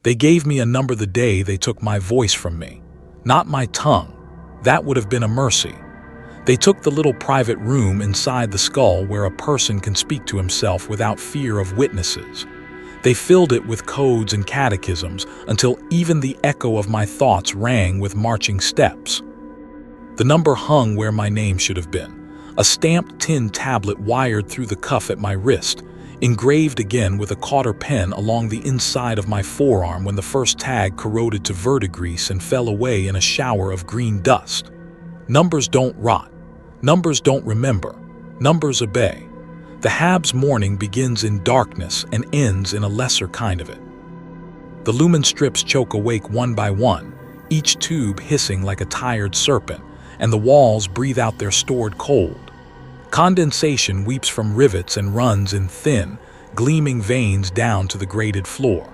They gave me a number the day they took my voice from me. Not my tongue. That would have been a mercy. They took the little private room inside the skull where a person can speak to himself without fear of witnesses. They filled it with codes and catechisms until even the echo of my thoughts rang with marching steps. The number hung where my name should have been, a stamped tin tablet wired through the cuff at my wrist, engraved again with a cotter pen along the inside of my forearm when the first tag corroded to verdigris and fell away in a shower of green dust. Numbers don't rot. Numbers don't remember. Numbers obey. The Hab's morning begins in darkness and ends in a lesser kind of it. The lumen strips choke awake one by one, each tube hissing like a tired serpent, and the walls breathe out their stored cold. Condensation weeps from rivets and runs in thin, gleaming veins down to the grated floor.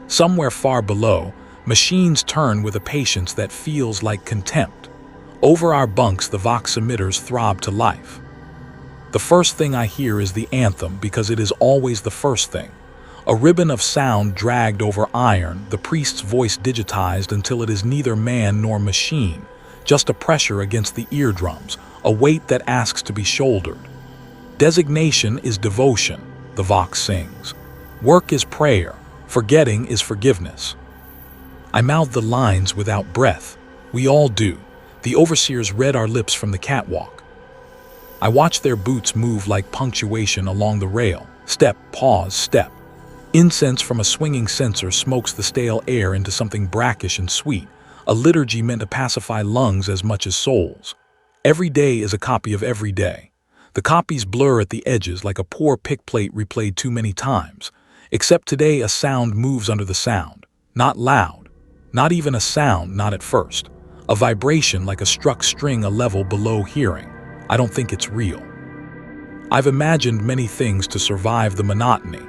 Somewhere far below, machines turn with a patience that feels like contempt. Over our bunks, the vox emitters throb to life. The first thing I hear is the anthem because it is always the first thing. A ribbon of sound dragged over iron, the priest's voice digitized until it is neither man nor machine, just a pressure against the eardrums, a weight that asks to be shouldered. Designation is devotion, the vox sings. Work is prayer, forgetting is forgiveness. I mouth the lines without breath. We all do. The overseers read our lips from the catwalk. I watch their boots move like punctuation along the rail. Step, pause, step. Incense from a swinging censer smokes the stale air into something brackish and sweet, a liturgy meant to pacify lungs as much as souls. Every day is a copy of every day. The copies blur at the edges like a poor pick plate replayed too many times. Except today a sound moves under the sound. Not loud. Not even a sound, not at first. A vibration like a struck string a level below hearing. I don't think it's real. I've imagined many things to survive the monotony.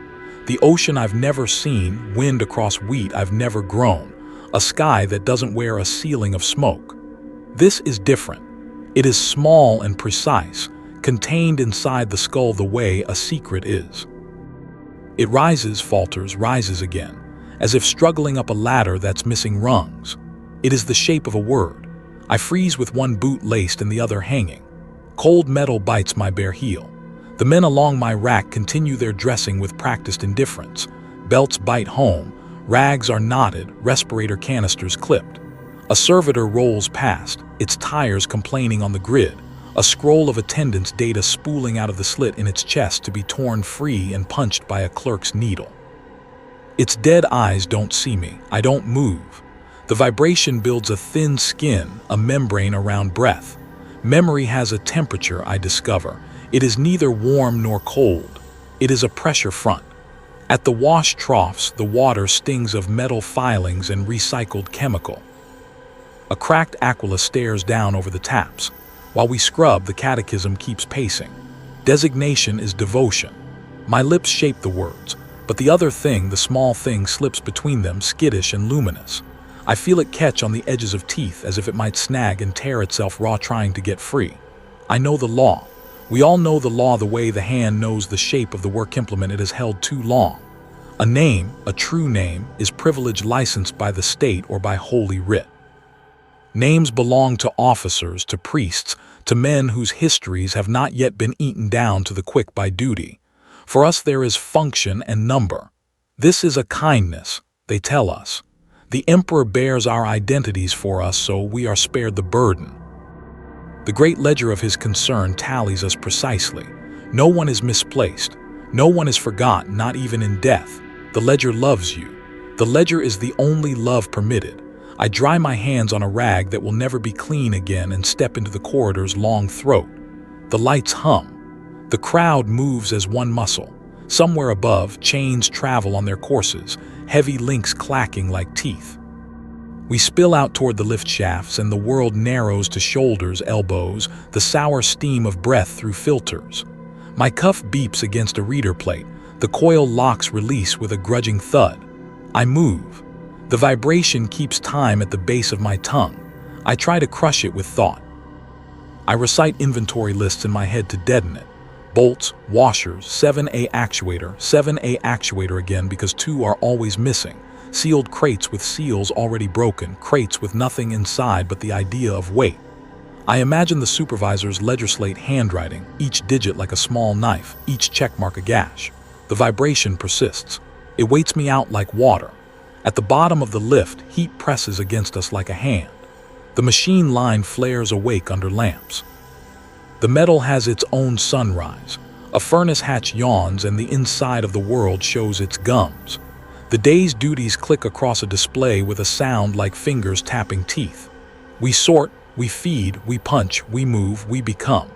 The ocean I've never seen, wind across wheat I've never grown, a sky that doesn't wear a ceiling of smoke. This is different. It is small and precise, contained inside the skull the way a secret is. It rises, falters, rises again, as if struggling up a ladder that's missing rungs. It is the shape of a word. I freeze with one boot laced and the other hanging. Cold metal bites my bare heel. The men along my rack continue their dressing with practiced indifference. Belts bite home, rags are knotted, respirator canisters clipped. A servitor rolls past, its tires complaining on the grid, a scroll of attendance data spooling out of the slit in its chest to be torn free and punched by a clerk's needle. Its dead eyes don't see me. I don't move. The vibration builds a thin skin, a membrane around breath. Memory has a temperature, I discover. It is neither warm nor cold. It is a pressure front. At the wash troughs, the water stings of metal filings and recycled chemical. A cracked aquila stares down over the taps. While we scrub, the catechism keeps pacing. Designation is devotion. My lips shape the words, but the other thing, the small thing, slips between them, skittish and luminous. I feel it catch on the edges of teeth as if it might snag and tear itself raw trying to get free. I know the law. We all know the law the way the hand knows the shape of the work implement it has held too long. A name, a true name, is privilege licensed by the state or by holy writ. Names belong to officers, to priests, to men whose histories have not yet been eaten down to the quick by duty. For us there is function and number. This is a kindness, they tell us. The emperor bears our identities for us, so we are spared the burden. The great ledger of his concern tallies us precisely. No one is misplaced. No one is forgotten, not even in death. The ledger loves you. The ledger is the only love permitted. I dry my hands on a rag that will never be clean again and step into the corridor's long throat. The lights hum. The crowd moves as one muscle. Somewhere above, chains travel on their courses, heavy links clacking like teeth. We spill out toward the lift shafts and the world narrows to shoulders, elbows, the sour steam of breath through filters. My cuff beeps against a reader plate. The coil locks release with a grudging thud. I move. The vibration keeps time at the base of my tongue. I try to crush it with thought. I recite inventory lists in my head to deaden it. Bolts, washers, 7A actuator again because 2 are always missing. sealed crates with seals already broken, crates with nothing inside but the idea of weight. I imagine the supervisors legislate handwriting, each digit like a small knife, each checkmark a gash. The vibration persists. It waits me out like water. At the bottom of the lift, heat presses against us like a hand. The machine line flares awake under lamps. The metal has its own sunrise. A furnace hatch yawns and the inside of the world shows its gums. The day's duties click across a display with a sound like fingers tapping teeth. We sort, we feed, we punch, we move, we become.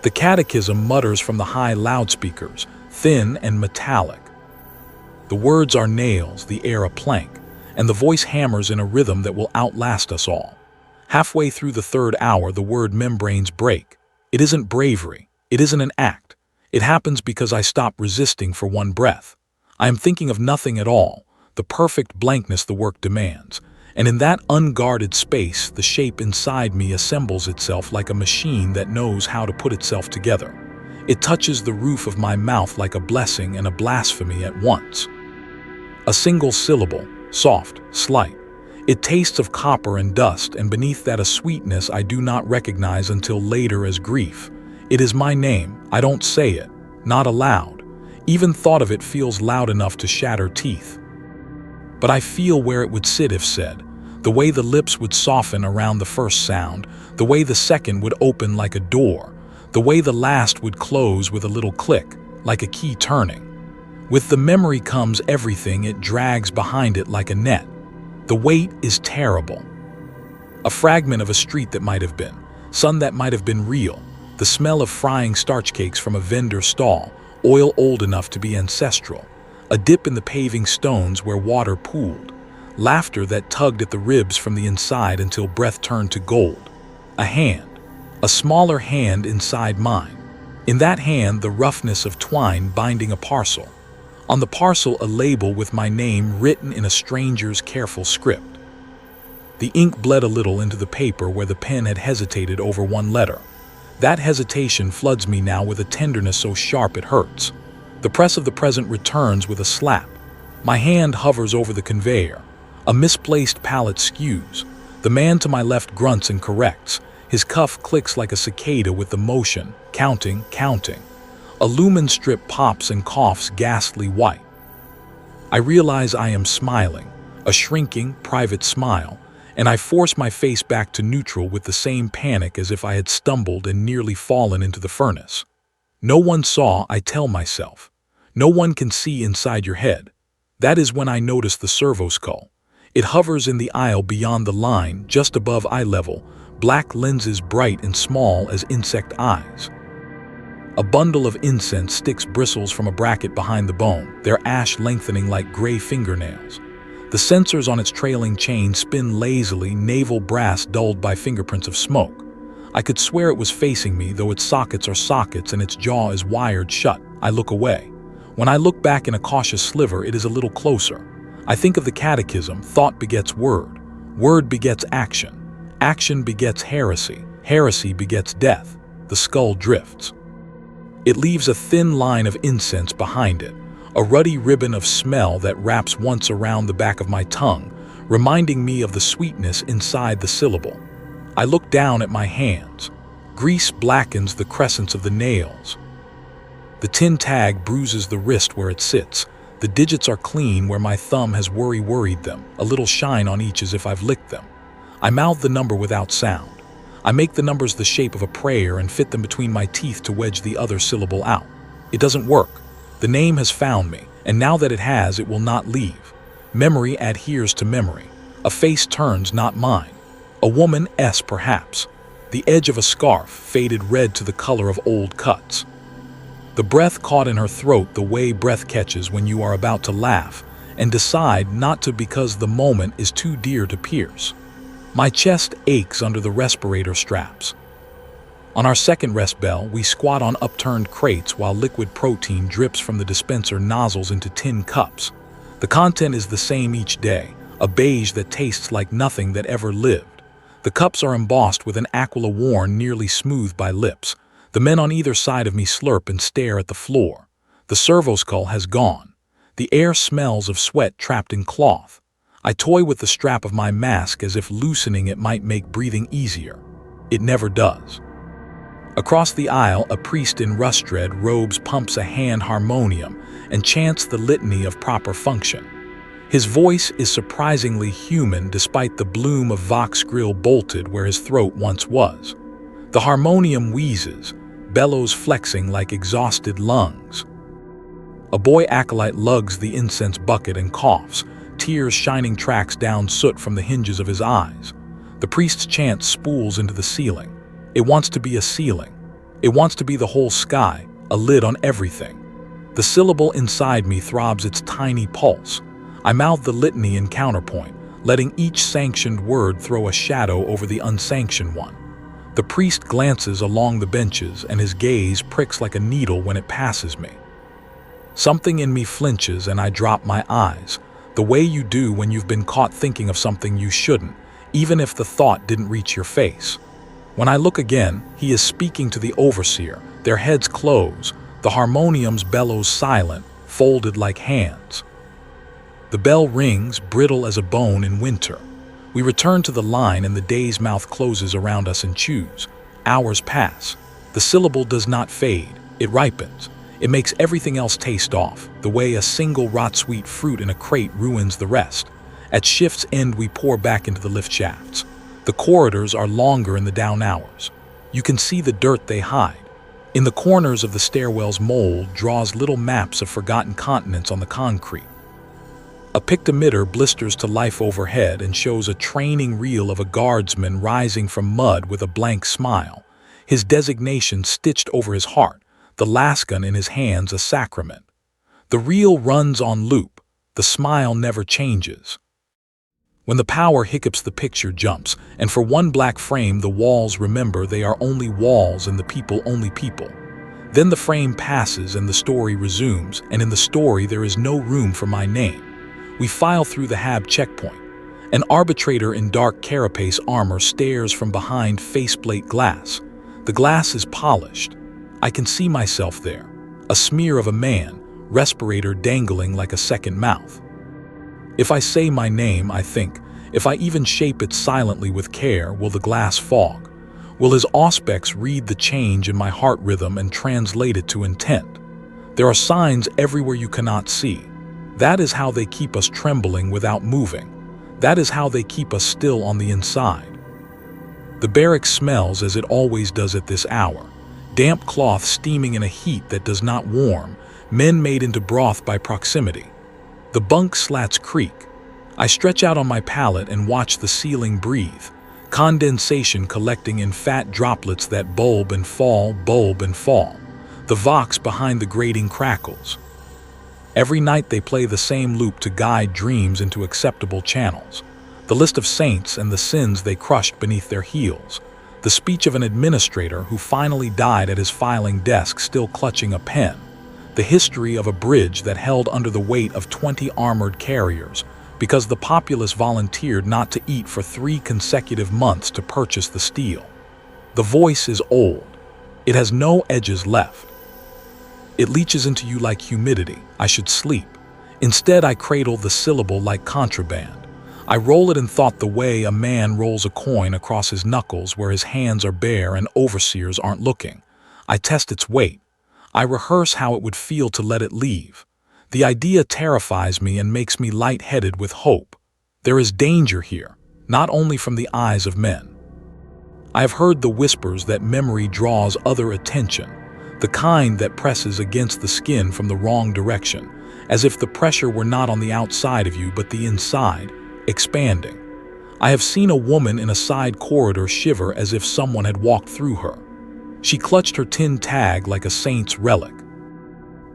The catechism mutters from the high loudspeakers, thin and metallic. The words are nails, the air a plank, and the voice hammers in a rhythm that will outlast us all. Halfway through the third hour, the word membranes break. It isn't bravery. It isn't an act. It happens because I stop resisting for one breath. I am thinking of nothing at all, the perfect blankness the work demands. And in that unguarded space, the shape inside me assembles itself like a machine that knows how to put itself together. It touches the roof of my mouth like a blessing and a blasphemy at once. A single syllable, soft, slight. It tastes of copper and dust, and beneath that a sweetness I do not recognize until later as grief. It is my name. I don't say it, not aloud. Even thought of it feels loud enough to shatter teeth. But I feel where it would sit if said, the way the lips would soften around the first sound, the way the second would open like a door, the way the last would close with a little click, like a key turning. With the memory comes everything it drags behind it like a net. The weight is terrible. A fragment of a street that might have been, sun that might have been real, the smell of frying starch cakes from a vendor stall, oil old enough to be ancestral, a dip in the paving stones where water pooled, laughter that tugged at the ribs from the inside until breath turned to gold, a hand, a smaller hand inside mine. In that hand, the roughness of twine binding a parcel. On the parcel, a label with my name written in a stranger's careful script. The ink bled a little into the paper where the pen had hesitated over one letter. That hesitation floods me now with a tenderness so sharp it hurts. The press of the present returns with a slap. My hand hovers over the conveyor. A misplaced pallet skews. The man to my left grunts and corrects. His cuff clicks like a cicada with the motion, counting, counting. A lumen strip pops and coughs ghastly white. I realize I am smiling, a shrinking, private smile, and I force my face back to neutral with the same panic as if I had stumbled and nearly fallen into the furnace. No one saw, I tell myself. No one can see inside your head. That is when I notice the servo skull. It hovers in the aisle beyond the line, just above eye level, black lenses bright and small as insect eyes. A bundle of incense sticks bristles from a bracket behind the bone, their ash lengthening like gray fingernails. The sensors on its trailing chain spin lazily, navel brass dulled by fingerprints of smoke. I could swear it was facing me, though its sockets are sockets and its jaw is wired shut. I look away. When I look back in a cautious sliver, it is a little closer. I think of the catechism, thought begets word. Word begets action. Action begets heresy. Heresy begets death. The skull drifts. It leaves a thin line of incense behind it, a ruddy ribbon of smell that wraps once around the back of my tongue, reminding me of the sweetness inside the syllable. I look down at my hands. Grease blackens the crescents of the nails. The tin tag bruises the wrist where it sits. The digits are clean where my thumb has worried them, a little shine on each as if I've licked them. I mouth the number without sound. I make the numbers the shape of a prayer and fit them between my teeth to wedge the other syllable out. It doesn't work. The name has found me, and now that it has, it will not leave. Memory adheres to memory. A face turns, not mine. A woman, perhaps. The edge of a scarf, faded red to the color of old cuts. The breath caught in her throat the way breath catches when you are about to laugh and decide not to because the moment is too dear to pierce. My chest aches under the respirator straps. On our second rest bell, we squat on upturned crates while liquid protein drips from the dispenser nozzles into tin cups. The content is the same each day, a beige that tastes like nothing that ever lived. The cups are embossed with an aquila worn nearly smooth by lips. The men on either side of me slurp and stare at the floor. The servo skull has gone. The air smells of sweat trapped in cloth. I toy with the strap of my mask as if loosening it might make breathing easier. It never does. Across the aisle, a priest in rust-red robes pumps a hand harmonium and chants the litany of proper function. His voice is surprisingly human despite the bloom of Vox grill bolted where his throat once was. The harmonium wheezes, bellows flexing like exhausted lungs. A boy acolyte lugs the incense bucket and coughs, tears shining tracks down soot from the hinges of his eyes. The priest's chant spools into the ceiling. It wants to be a ceiling. It wants to be the whole sky, a lid on everything. The syllable inside me throbs its tiny pulse. I mouth the litany in counterpoint, letting each sanctioned word throw a shadow over the unsanctioned one. The priest glances along the benches and his gaze pricks like a needle when it passes me. Something in me flinches and I drop my eyes, the way you do when you've been caught thinking of something you shouldn't, even if the thought didn't reach your face. When I look again, he is speaking to the overseer, their heads close, the harmonium's bellows silent, folded like hands. The bell rings, brittle as a bone in winter. We return to the line and the day's mouth closes around us and chews. Hours pass. The syllable does not fade, it ripens. It makes everything else taste off, the way a single rot-sweet fruit in a crate ruins the rest. At shift's end, we pour back into the lift shafts. The corridors are longer in the down hours. You can see the dirt they hide. In the corners of the stairwell's mold draws little maps of forgotten continents on the concrete. A pictometer blisters to life overhead and shows a training reel of a guardsman rising from mud with a blank smile, his designation stitched over his heart, the lasgun in his hands a sacrament. The reel runs on loop. The smile never changes. When the power hiccups, the picture jumps, and for one black frame the walls remember they are only walls and the people only people. Then the frame passes and the story resumes, and in the story there is no room for my name. We file through the HAB checkpoint. An arbitrator in dark carapace armor stares from behind faceplate glass. The glass is polished. I can see myself there, a smear of a man, respirator dangling like a second mouth. If I say my name, I think, if I even shape it silently with care, will the glass fog? Will his auspex read the change in my heart rhythm and translate it to intent? There are signs everywhere you cannot see. That is how they keep us trembling without moving. That is how they keep us still on the inside. The barracks smells as it always does at this hour. Damp cloth steaming in a heat that does not warm, men made into broth by proximity. The bunk slats creak. I stretch out on my pallet and watch the ceiling breathe, condensation collecting in fat droplets that bulb and fall, bulb and fall. The vox behind the grating crackles. Every night they play the same loop to guide dreams into acceptable channels. The list of saints and the sins they crushed beneath their heels. The speech of an administrator who finally died at his filing desk still clutching a pen. The history of a bridge that held under the weight of 20 armored carriers because the populace volunteered not to eat for 3 consecutive months to purchase the steel. The voice is old. It has no edges left. It leaches into you like humidity. I should sleep. Instead, I cradle the syllable like contraband. I roll it in thought the way a man rolls a coin across his knuckles where his hands are bare and overseers aren't looking. I test its weight. I rehearse how it would feel to let it leave. The idea terrifies me and makes me lightheaded with hope. There is danger here, not only from the eyes of men. I have heard the whispers that memory draws other attention, the kind that presses against the skin from the wrong direction, as if the pressure were not on the outside of you but the inside, expanding. I have seen a woman in a side corridor shiver as if someone had walked through her. She clutched her tin tag like a saint's relic.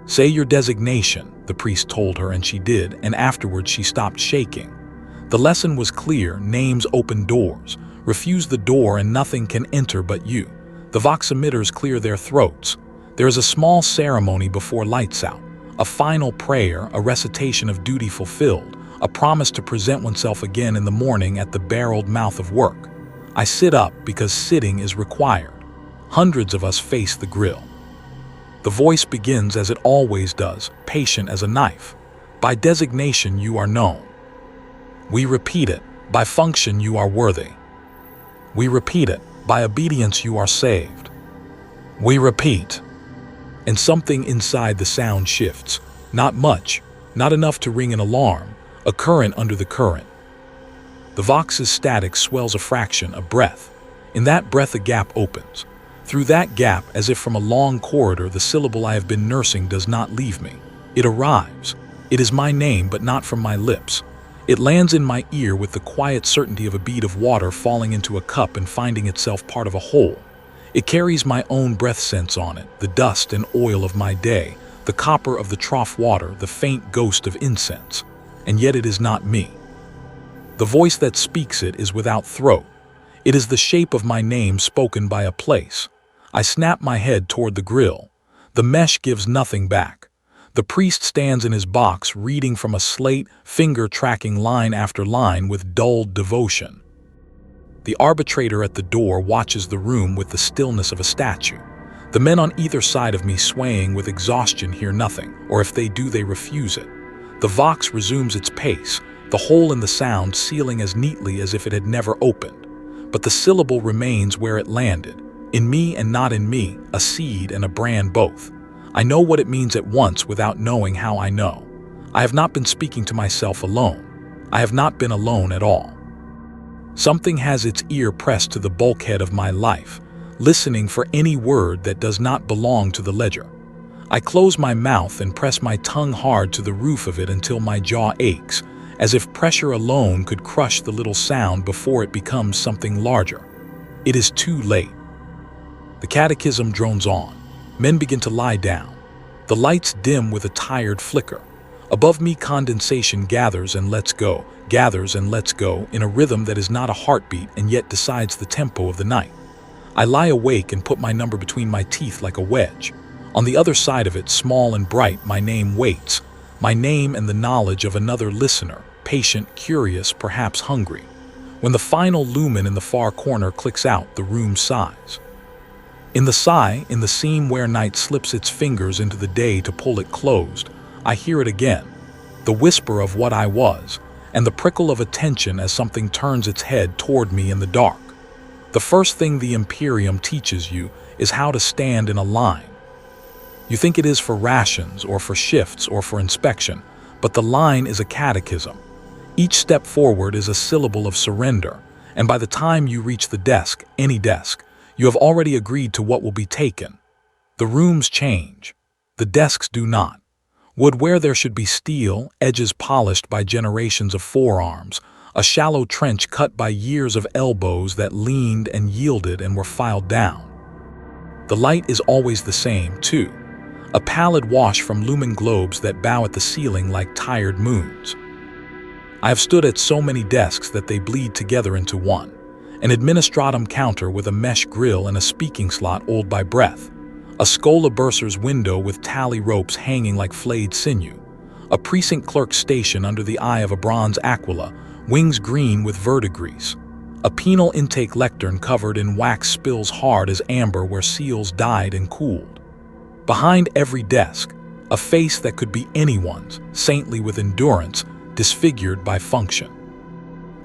"Say your designation," the priest told her, and she did, and afterwards she stopped shaking. The lesson was clear: names open doors. Refuse the door and nothing can enter but you. The vox emitters clear their throats. There is a small ceremony before lights out, a final prayer, a recitation of duty fulfilled, a promise to present oneself again in the morning at the barreled mouth of work. I sit up because sitting is required. Hundreds of us face the grill. The voice begins as it always does, patient as a knife. By designation you are known. We repeat it. By function you are worthy. We repeat it. By obedience you are saved. We repeat. And something inside the sound shifts. Not much, not enough to ring an alarm, a current under the current. The vox's static swells a fraction, a breath. In that breath a gap opens. Through that gap, as if from a long corridor, the syllable I have been nursing does not leave me. It arrives. It is my name, but not from my lips. It lands in my ear with the quiet certainty of a bead of water falling into a cup and finding itself part of a whole. It carries my own breath scents on it, the dust and oil of my day, the copper of the trough water, the faint ghost of incense. And yet it is not me. The voice that speaks it is without throat. It is the shape of my name spoken by a place. I snap my head toward the grill. The mesh gives nothing back. The priest stands in his box reading from a slate, finger tracking line after line with dulled devotion. The arbitrator at the door watches the room with the stillness of a statue. The men on either side of me swaying with exhaustion hear nothing, or if they do they refuse it. The vox resumes its pace, the hole in the sound sealing as neatly as if it had never opened. But the syllable remains where it landed, in me and not in me, a seed and a brand both. I know what it means at once without knowing how I know. I have not been speaking to myself alone. I have not been alone at all. Something has its ear pressed to the bulkhead of my life, listening for any word that does not belong to the ledger. I close my mouth and press my tongue hard to the roof of it until my jaw aches, as if pressure alone could crush the little sound before it becomes something larger. It is too late. The catechism drones on. Men begin to lie down. The lights dim with a tired flicker. Above me condensation gathers and lets go, in a rhythm that is not a heartbeat and yet decides the tempo of the night. I lie awake and put my number between my teeth like a wedge. On the other side of it, small and bright, my name waits. My name and the knowledge of another listener, patient, curious, perhaps hungry. When the final lumen in the far corner clicks out, the room sighs. In the sigh, in the seam where night slips its fingers into the day to pull it closed, I hear it again, the whisper of what I was, and the prickle of attention as something turns its head toward me in the dark. The first thing the Imperium teaches you is how to stand in a line. You think it is for rations or for shifts or for inspection, but the line is a catechism. Each step forward is a syllable of surrender, and by the time you reach the desk, any desk, you have already agreed to what will be taken. The rooms change. The desks do not. Wood where there should be steel, edges polished by generations of forearms, a shallow trench cut by years of elbows that leaned and yielded and were filed down. The light is always the same, too. A pallid wash from lumen globes that bow at the ceiling like tired moons. I have stood at so many desks that they bleed together into one. An administratum counter with a mesh grill and a speaking slot oiled by breath. A Scola bursar's window with tally ropes hanging like flayed sinew. A precinct clerk's station under the eye of a bronze aquila, wings green with verdigris. A penal intake lectern covered in wax spills hard as amber where seals died and cooled. Behind every desk, a face that could be anyone's, saintly with endurance, disfigured by function.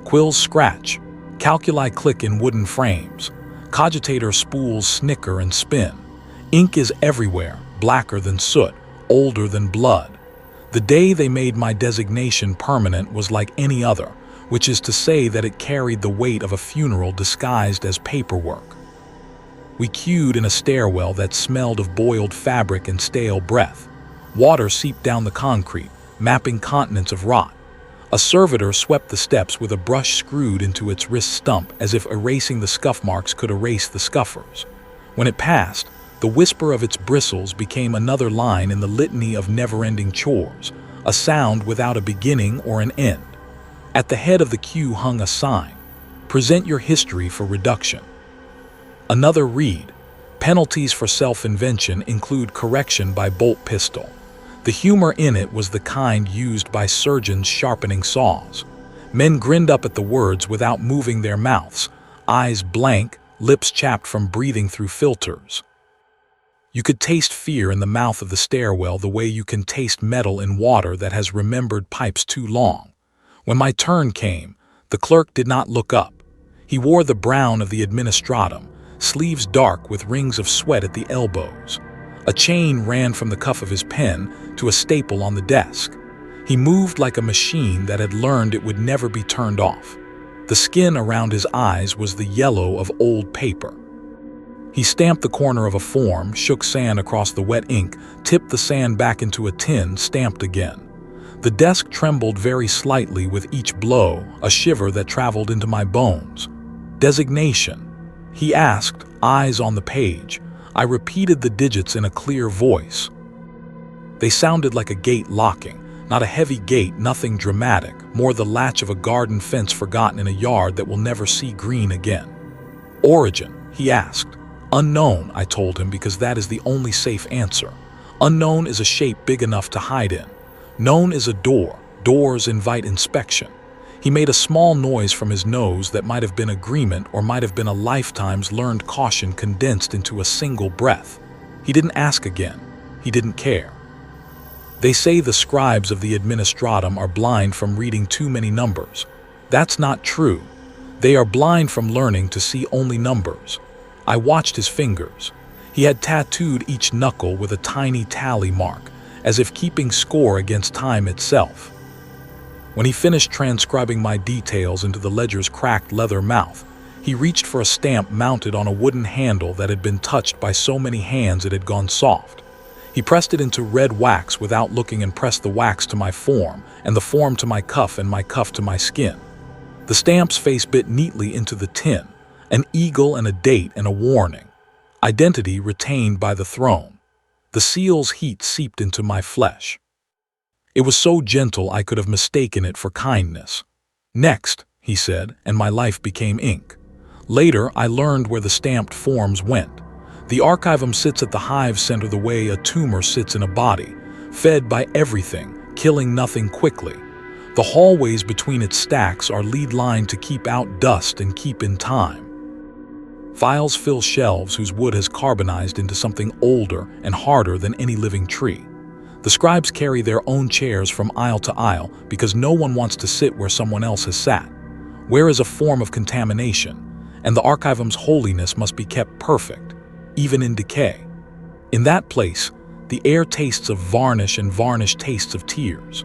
Quills scratch. Calculi click in wooden frames. Cogitator spools snicker and spin. Ink is everywhere, blacker than soot, older than blood. The day they made my designation permanent was like any other, which is to say that it carried the weight of a funeral disguised as paperwork. We queued in a stairwell that smelled of boiled fabric and stale breath. Water seeped down the concrete, mapping continents of rot. A servitor swept the steps with a brush screwed into its wrist stump as if erasing the scuff marks could erase the scuffers. When it passed, the whisper of its bristles became another line in the litany of never-ending chores, a sound without a beginning or an end. At the head of the queue hung a sign, "Present your history for reduction." Another read, "Penalties for self-invention include correction by bolt pistol." The humor in it was the kind used by surgeons sharpening saws. Men grinned up at the words without moving their mouths, eyes blank, lips chapped from breathing through filters. You could taste fear in the mouth of the stairwell the way you can taste metal in water that has remembered pipes too long. When my turn came, the clerk did not look up. He wore the brown of the administratum, sleeves dark with rings of sweat at the elbows. A chain ran from the cuff of his pen to a staple on the desk. He moved like a machine that had learned it would never be turned off. The skin around his eyes was the yellow of old paper. He stamped the corner of a form, shook sand across the wet ink, tipped the sand back into a tin, stamped again. The desk trembled very slightly with each blow, a shiver that traveled into my bones. Designation, he asked, eyes on the page. I repeated the digits in a clear voice. They sounded like a gate locking, not a heavy gate, nothing dramatic, more the latch of a garden fence forgotten in a yard that will never see green again. Origin, he asked. Unknown, I told him, because that is the only safe answer. Unknown is a shape big enough to hide in. Known is a door. Doors invite inspection. He made a small noise from his nose that might have been agreement or might have been a lifetime's learned caution condensed into a single breath. He didn't ask again. He didn't care. They say the scribes of the administratum are blind from reading too many numbers. That's not true. They are blind from learning to see only numbers. I watched his fingers. He had tattooed each knuckle with a tiny tally mark, as if keeping score against time itself. When he finished transcribing my details into the ledger's cracked leather mouth, he reached for a stamp mounted on a wooden handle that had been touched by so many hands it had gone soft. He pressed it into red wax without looking and pressed the wax to my form, and the form to my cuff, and my cuff to my skin. The stamp's face bit neatly into the tin, an eagle and a date and a warning. Identity retained by the throne. The seal's heat seeped into my flesh. It was so gentle I could have mistaken it for kindness. Next, he said, and my life became ink. Later, I learned where the stamped forms went. The archivum sits at the hive center the way a tumor sits in a body, fed by everything, killing nothing quickly. The hallways between its stacks are lead-lined to keep out dust and keep in time. Files fill shelves whose wood has carbonized into something older and harder than any living tree. The scribes carry their own chairs from aisle to aisle because no one wants to sit where someone else has sat. Where is a form of contamination, and the archivum's holiness must be kept perfect, even in decay. In that place, the air tastes of varnish and varnish tastes of tears.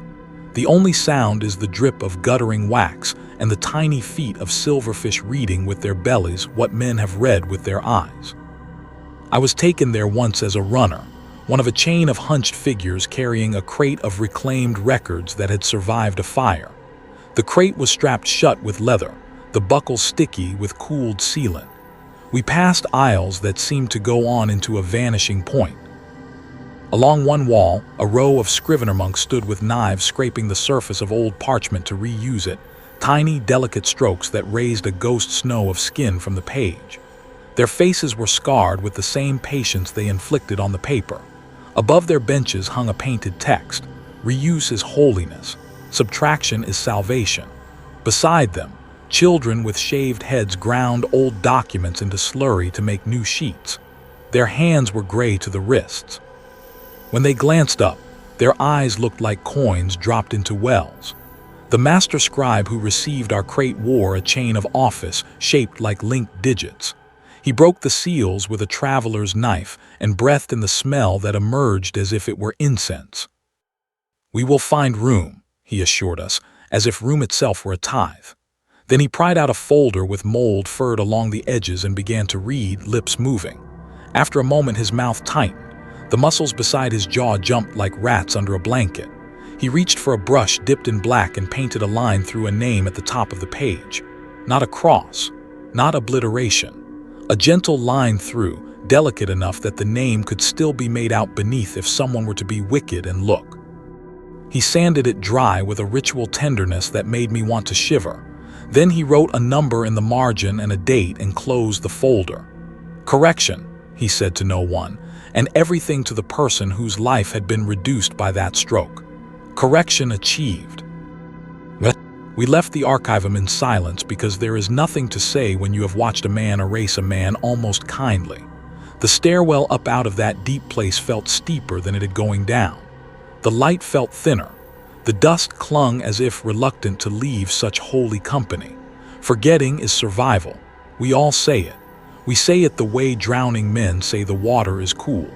The only sound is the drip of guttering wax and the tiny feet of silverfish reading with their bellies what men have read with their eyes. I was taken there once as a runner, one of a chain of hunched figures carrying a crate of reclaimed records that had survived a fire. The crate was strapped shut with leather, the buckle sticky with cooled sealant. We passed aisles that seemed to go on into a vanishing point. Along one wall, a row of scrivener monks stood with knives scraping the surface of old parchment to reuse it, tiny, delicate strokes that raised a ghost snow of skin from the page. Their faces were scarred with the same patience they inflicted on the paper. Above their benches hung a painted text, "Reuse is holiness, subtraction is salvation." Beside them, children with shaved heads ground old documents into slurry to make new sheets. Their hands were gray to the wrists. When they glanced up, their eyes looked like coins dropped into wells. The master scribe who received our crate wore a chain of office shaped like linked digits. He broke the seals with a traveler's knife and breathed in the smell that emerged as if it were incense. "We will find room," he assured us, as if room itself were a tithe. Then he pried out a folder with mold furred along the edges and began to read, lips moving. After a moment his mouth tightened. The muscles beside his jaw jumped like rats under a blanket. He reached for a brush dipped in black and painted a line through a name at the top of the page. Not a cross, not obliteration. A gentle line through, delicate enough that the name could still be made out beneath if someone were to be wicked and look. He sanded it dry with a ritual tenderness that made me want to shiver. Then he wrote a number in the margin and a date and closed the folder. "Correction," he said to no one, and everything to the person whose life had been reduced by that stroke. Correction achieved. We left the archivum in silence because there is nothing to say when you have watched a man erase a man almost kindly. The stairwell up out of that deep place felt steeper than it had going down. The light felt thinner. The dust clung as if reluctant to leave such holy company. Forgetting is survival. We all say it. We say it the way drowning men say the water is cool.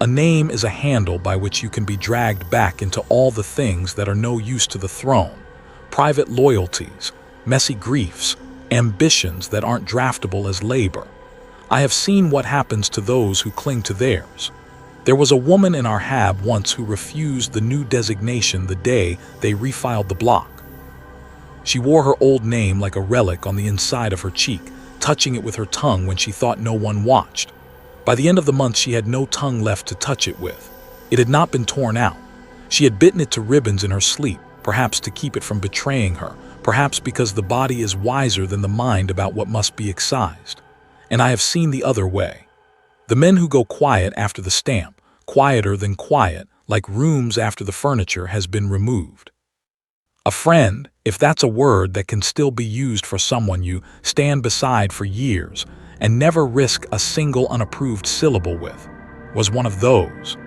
A name is a handle by which you can be dragged back into all the things that are no use to the throne. Private loyalties, messy griefs, ambitions that aren't draftable as labor. I have seen what happens to those who cling to theirs. There was a woman in our hab once who refused the new designation the day they refiled the block. She wore her old name like a relic on the inside of her cheek, touching it with her tongue when she thought no one watched. By the end of the month, she had no tongue left to touch it with. It had not been torn out. She had bitten it to ribbons in her sleep, perhaps to keep it from betraying her, perhaps because the body is wiser than the mind about what must be excised. And I have seen the other way. The men who go quiet after the stamp, quieter than quiet, like rooms after the furniture has been removed. A friend, if that's a word that can still be used for someone you stand beside for years and never risk a single unapproved syllable with, was one of those.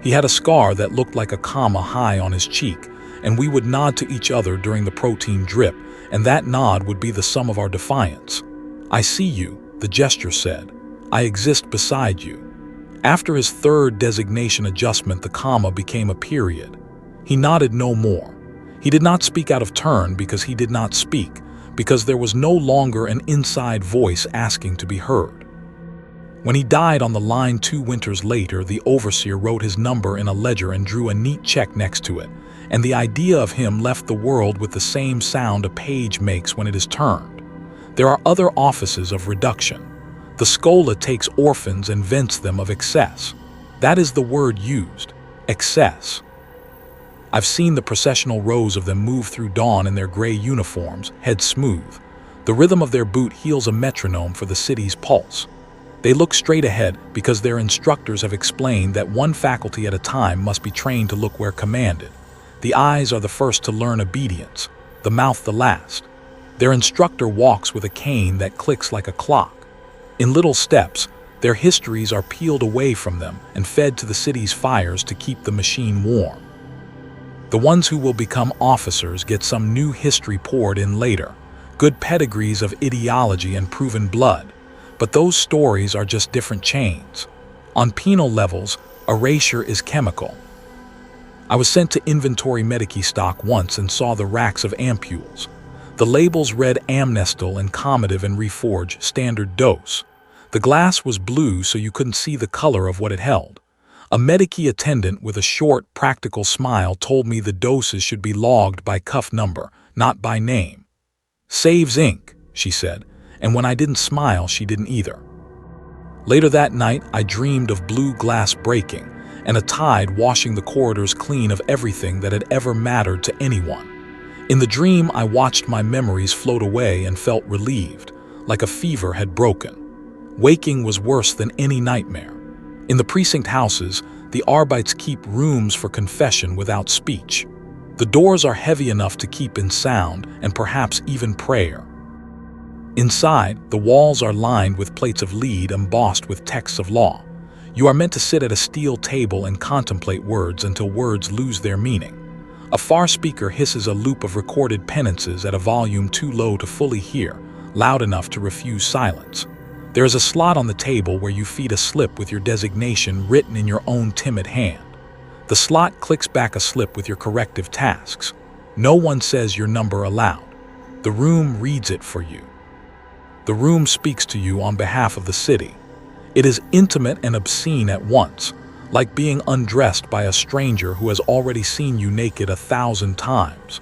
He had a scar that looked like a comma high on his cheek, and we would nod to each other during the protein drip, and that nod would be the sum of our defiance. I see you, the gesture said. I exist beside you. After his third designation adjustment, the comma became a period. He nodded no more. He did not speak out of turn because he did not speak, because there was no longer an inside voice asking to be heard. When he died on the line 2 winters later, the overseer wrote his number in a ledger and drew a neat check next to it, and the idea of him left the world with the same sound a page makes when it is turned. There are other offices of reduction. The Schola takes orphans and vents them of excess. That is the word used, excess. I've seen the processional rows of them move through dawn in their gray uniforms, heads smooth. The rhythm of their boot heals a metronome for the city's pulse. They look straight ahead because their instructors have explained that one faculty at a time must be trained to look where commanded. The eyes are the first to learn obedience, the mouth the last. Their instructor walks with a cane that clicks like a clock. In little steps, their histories are peeled away from them and fed to the city's fires to keep the machine warm. The ones who will become officers get some new history poured in later, good pedigrees of ideology and proven blood, but those stories are just different chains. On penal levels, erasure is chemical. I was sent to inventory medici stock once and saw the racks of ampules. The labels read Amnestil and Comative and Reforge, standard dose. The glass was blue so you couldn't see the color of what it held. A medici attendant with a short, practical smile told me the doses should be logged by cuff number, not by name. Saves ink, she said, and when I didn't smile, she didn't either. Later that night, I dreamed of blue glass breaking and a tide washing the corridors clean of everything that had ever mattered to anyone. In the dream, I watched my memories float away and felt relieved, like a fever had broken. Waking was worse than any nightmare. In the precinct houses, the Arbites keep rooms for confession without speech. The doors are heavy enough to keep in sound and perhaps even prayer. Inside, the walls are lined with plates of lead embossed with texts of law. You are meant to sit at a steel table and contemplate words until words lose their meaning. A far speaker hisses a loop of recorded penances at a volume too low to fully hear, loud enough to refuse silence. There is a slot on the table where you feed a slip with your designation written in your own timid hand. The slot clicks back a slip with your corrective tasks. No one says your number aloud. The room reads it for you. The room speaks to you on behalf of the city. It is intimate and obscene at once, like being undressed by a stranger who has already seen you naked 1,000 times.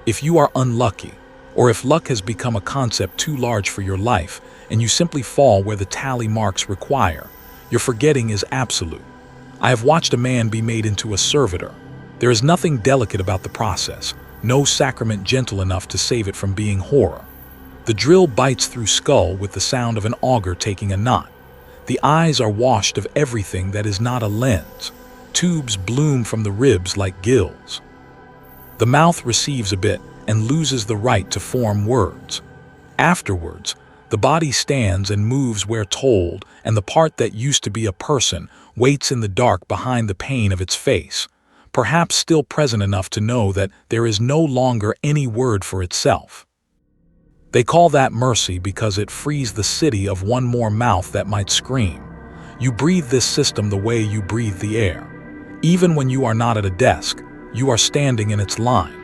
If you are unlucky, or if luck has become a concept too large for your life and you simply fall where the tally marks require, your forgetting is absolute. I have watched a man be made into a servitor. There is nothing delicate about the process, no sacrament gentle enough to save it from being horror. The drill bites through skull with the sound of an auger taking a knot. The eyes are washed of everything that is not a lens. Tubes bloom from the ribs like gills. The mouth receives a bit and loses the right to form words. Afterwards, the body stands and moves where told, and the part that used to be a person waits in the dark behind the pain of its face. perhaps still present enough to know that there is no longer any word for itself. They call that mercy because it frees the city of one more mouth that might scream. You breathe this system the way you breathe the air. Even when you are not at a desk, you are standing in its line.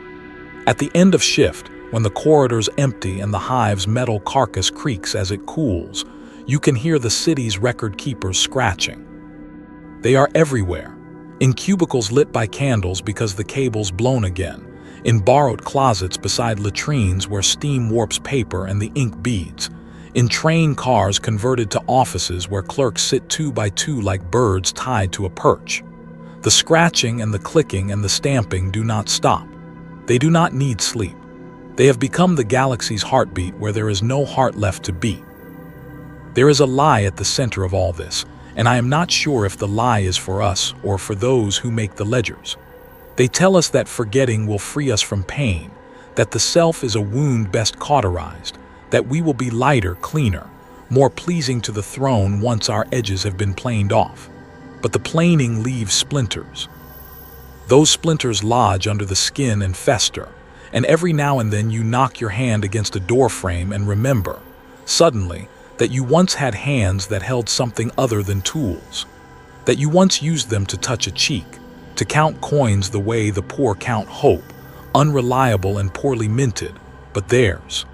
At the end of shift, when the corridors empty and the hive's metal carcass creaks as it cools, you can hear the city's record keepers scratching. They are everywhere, in cubicles lit by candles because the cable's blown again, in borrowed closets beside latrines where steam warps paper and the ink beads, in train cars converted to offices where clerks sit 2 by 2 like birds tied to a perch. The scratching and the clicking and the stamping do not stop. They do not need sleep. They have become the galaxy's heartbeat where there is no heart left to beat. There is a lie at the center of all this, and I am not sure if the lie is for us or for those who make the ledgers. They tell us that forgetting will free us from pain, that the self is a wound best cauterized, that we will be lighter, cleaner, more pleasing to the throne once our edges have been planed off. But the planing leaves splinters. Those splinters lodge under the skin and fester, and every now and then you knock your hand against a doorframe and remember, suddenly, that you once had hands that held something other than tools, that you once used them to touch a cheek, to count coins the way the poor count hope, unreliable and poorly minted, but theirs.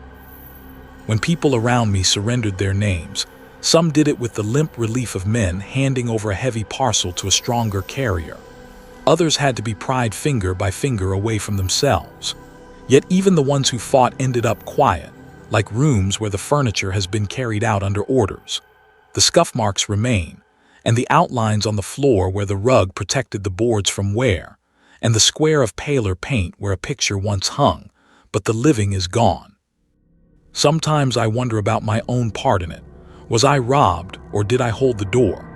When people around me surrendered their names, some did it with the limp relief of men handing over a heavy parcel to a stronger carrier. Others had to be pried finger by finger away from themselves. Yet even the ones who fought ended up quiet, like rooms where the furniture has been carried out under orders. The scuff marks remain, and the outlines on the floor where the rug protected the boards from wear, and the square of paler paint where a picture once hung, but the living is gone. Sometimes I wonder about my own part in it. Was I robbed, or did I hold the door?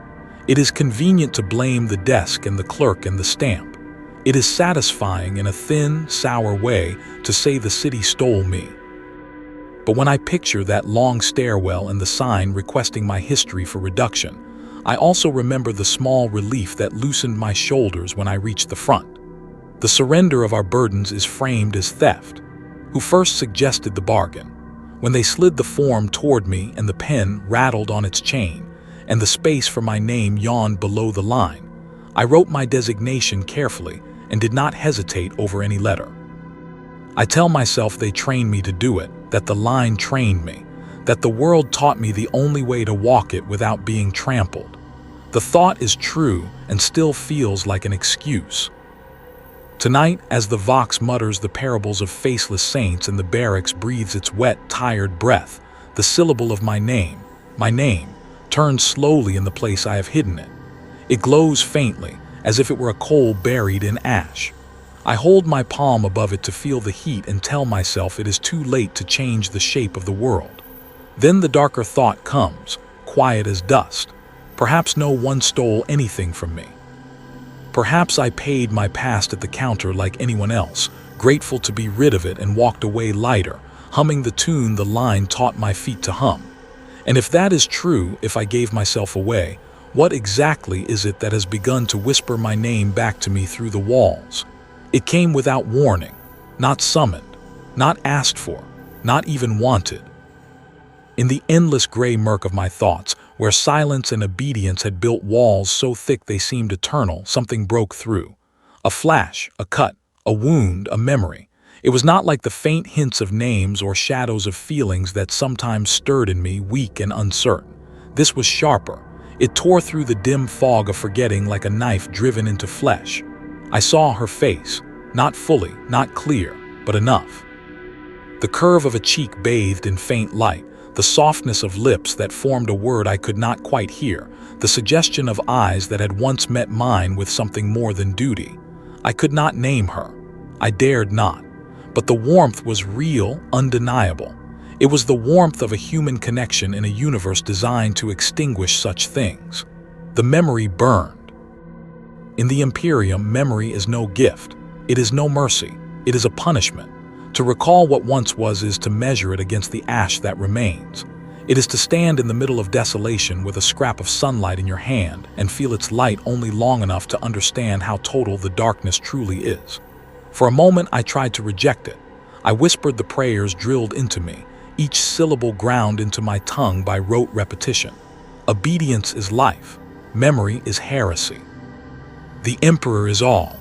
It is convenient to blame the desk and the clerk and the stamp. It is satisfying in a thin, sour way to say the city stole me. But when I picture that long stairwell and the sign requesting my history for reduction, I also remember the small relief that loosened my shoulders when I reached the front. The surrender of our burdens is framed as theft. Who first suggested the bargain? When they slid the form toward me and the pen rattled on its chain, and the space for my name yawned below the line, I wrote my designation carefully and did not hesitate over any letter. I tell myself they trained me to do it, that the line trained me, that the world taught me the only way to walk it without being trampled. The thought is true and still feels like an excuse. Tonight, as the Vox mutters the parables of faceless saints and the barracks breathes its wet, tired breath, the syllable of my name, turns slowly in the place I have hidden it. It glows faintly, as if it were a coal buried in ash. I hold my palm above it to feel the heat and tell myself it is too late to change the shape of the world. Then the darker thought comes, quiet as dust. Perhaps no one stole anything from me. Perhaps I paid my past at the counter like anyone else, grateful to be rid of it and walked away lighter, humming the tune the line taught my feet to hum. And if that is true, if I gave myself away, what exactly is it that has begun to whisper my name back to me through the walls? It came without warning, not summoned, not asked for, not even wanted. In the endless gray murk of my thoughts, where silence and obedience had built walls so thick they seemed eternal, something broke through. A flash, a cut, a wound, a memory. It was not like the faint hints of names or shadows of feelings that sometimes stirred in me, weak and uncertain. This was sharper. It tore through the dim fog of forgetting like a knife driven into flesh. I saw her face, not fully, not clear, but enough. The curve of a cheek bathed in faint light, the softness of lips that formed a word I could not quite hear, the suggestion of eyes that had once met mine with something more than duty. I could not name her. I dared not. But the warmth was real, undeniable. It was the warmth of a human connection in a universe designed to extinguish such things. The memory burned. In the Imperium, memory is no gift. It is no mercy. It is a punishment. To recall what once was is to measure it against the ash that remains. It is to stand in the middle of desolation with a scrap of sunlight in your hand and feel its light only long enough to understand how total the darkness truly is. For a moment I tried to reject it. I whispered the prayers drilled into me, each syllable ground into my tongue by rote repetition. Obedience is life. Memory is heresy. The Emperor is all.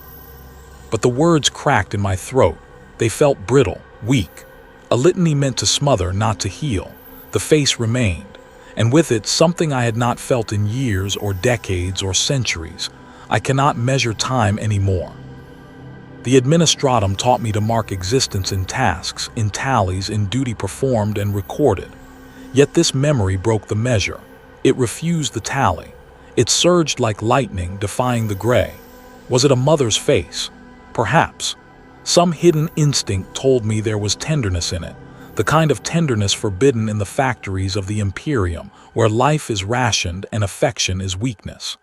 But the words cracked in my throat. They felt brittle, weak. A litany meant to smother, not to heal. The face remained, and with it something I had not felt in years or decades or centuries. I cannot measure time anymore. The administratum taught me to mark existence in tasks, in tallies, in duty performed and recorded. Yet this memory broke the measure. It refused the tally. It surged like lightning, defying the gray. Was it a mother's face? Perhaps. Some hidden instinct told me there was tenderness in it, the kind of tenderness forbidden in the factories of the Imperium, where life is rationed and affection is weakness.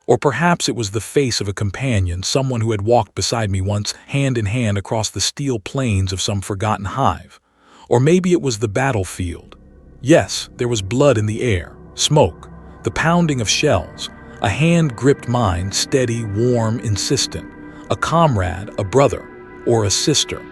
Or perhaps it was the face of a companion, someone who had walked beside me once, hand in hand across the steel plains of some forgotten hive. Or maybe it was the battlefield. Yes, there was blood in the air, smoke, the pounding of shells. A hand gripped mine, steady, warm, insistent. A comrade, a brother, or a sister.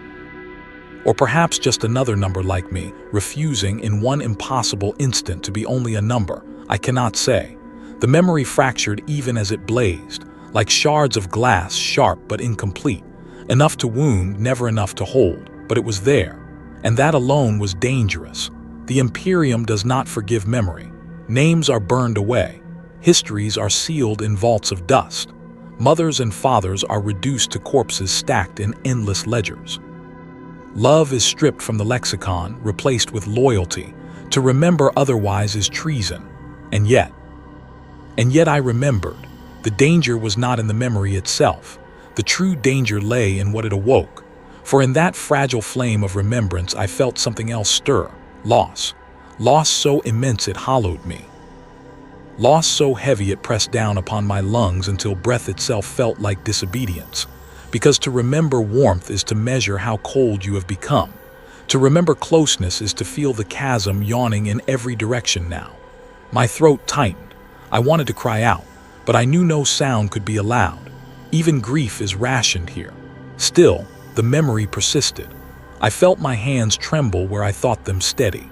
Or perhaps just another number like me, refusing in one impossible instant to be only a number. I cannot say. The memory fractured even as it blazed, like shards of glass, sharp but incomplete. Enough to wound, never enough to hold, but it was there. And that alone was dangerous. The Imperium does not forgive memory. Names are burned away. Histories are sealed in vaults of dust. Mothers and fathers are reduced to corpses stacked in endless ledgers. Love is stripped from the lexicon, replaced with loyalty. To remember otherwise is treason. And yet I remembered. The danger was not in the memory itself. The true danger lay in what it awoke. For in that fragile flame of remembrance I felt something else stir. Loss. Loss so immense it hollowed me. Loss so heavy it pressed down upon my lungs until breath itself felt like disobedience. Because to remember warmth is to measure how cold you have become. To remember closeness is to feel the chasm yawning in every direction now. My throat tightened. I wanted to cry out, but I knew no sound could be allowed. Even grief is rationed here. Still, the memory persisted. I felt my hands tremble where I thought them steady.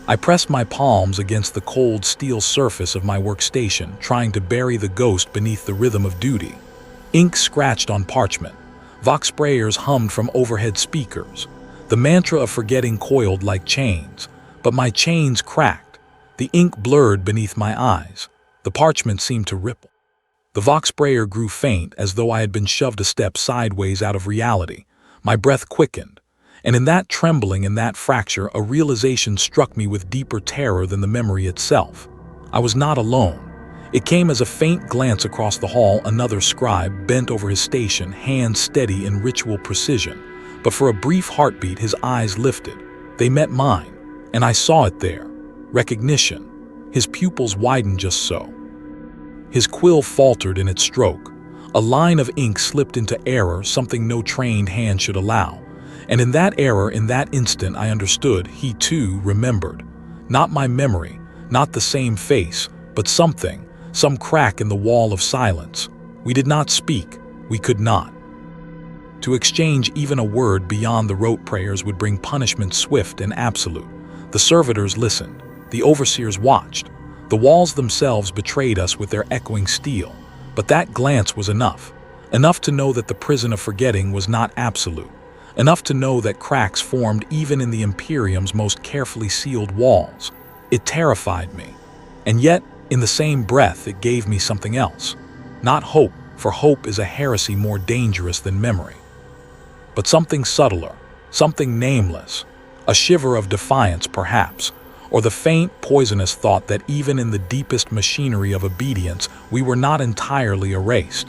I pressed my palms against the cold steel surface of my workstation, trying to bury the ghost beneath the rhythm of duty. Ink scratched on parchment. Vox sprayers hummed from overhead speakers. The mantra of forgetting coiled like chains. But my chains cracked. The ink blurred beneath my eyes. The parchment seemed to ripple. The Vox sprayer grew faint, as though I had been shoved a step sideways out of reality. My breath quickened. And in that trembling, in that fracture, a realization struck me with deeper terror than the memory itself. I was not alone. It came as a faint glance across the hall. Another scribe bent over his station, hands steady in ritual precision. But for a brief heartbeat, his eyes lifted. They met mine, and I saw it there. Recognition. His pupils widened just so. His quill faltered in its stroke. A line of ink slipped into error, something no trained hand should allow. And in that error, in that instant, I understood. He too remembered. Not my memory, not the same face, but something, some crack in the wall of silence. We did not speak. We could not. To exchange even a word beyond the rote prayers would bring punishment swift and absolute. The servitors listened. The overseers watched. The walls themselves betrayed us with their echoing steel. But that glance was enough. Enough to know that the prison of forgetting was not absolute. Enough to know that cracks formed even in the Imperium's most carefully sealed walls. It terrified me. And yet, in the same breath, it gave me something else. Not hope, for hope is a heresy more dangerous than memory. But something subtler, something nameless. A shiver of defiance, perhaps, or the faint, poisonous thought that even in the deepest machinery of obedience, we were not entirely erased.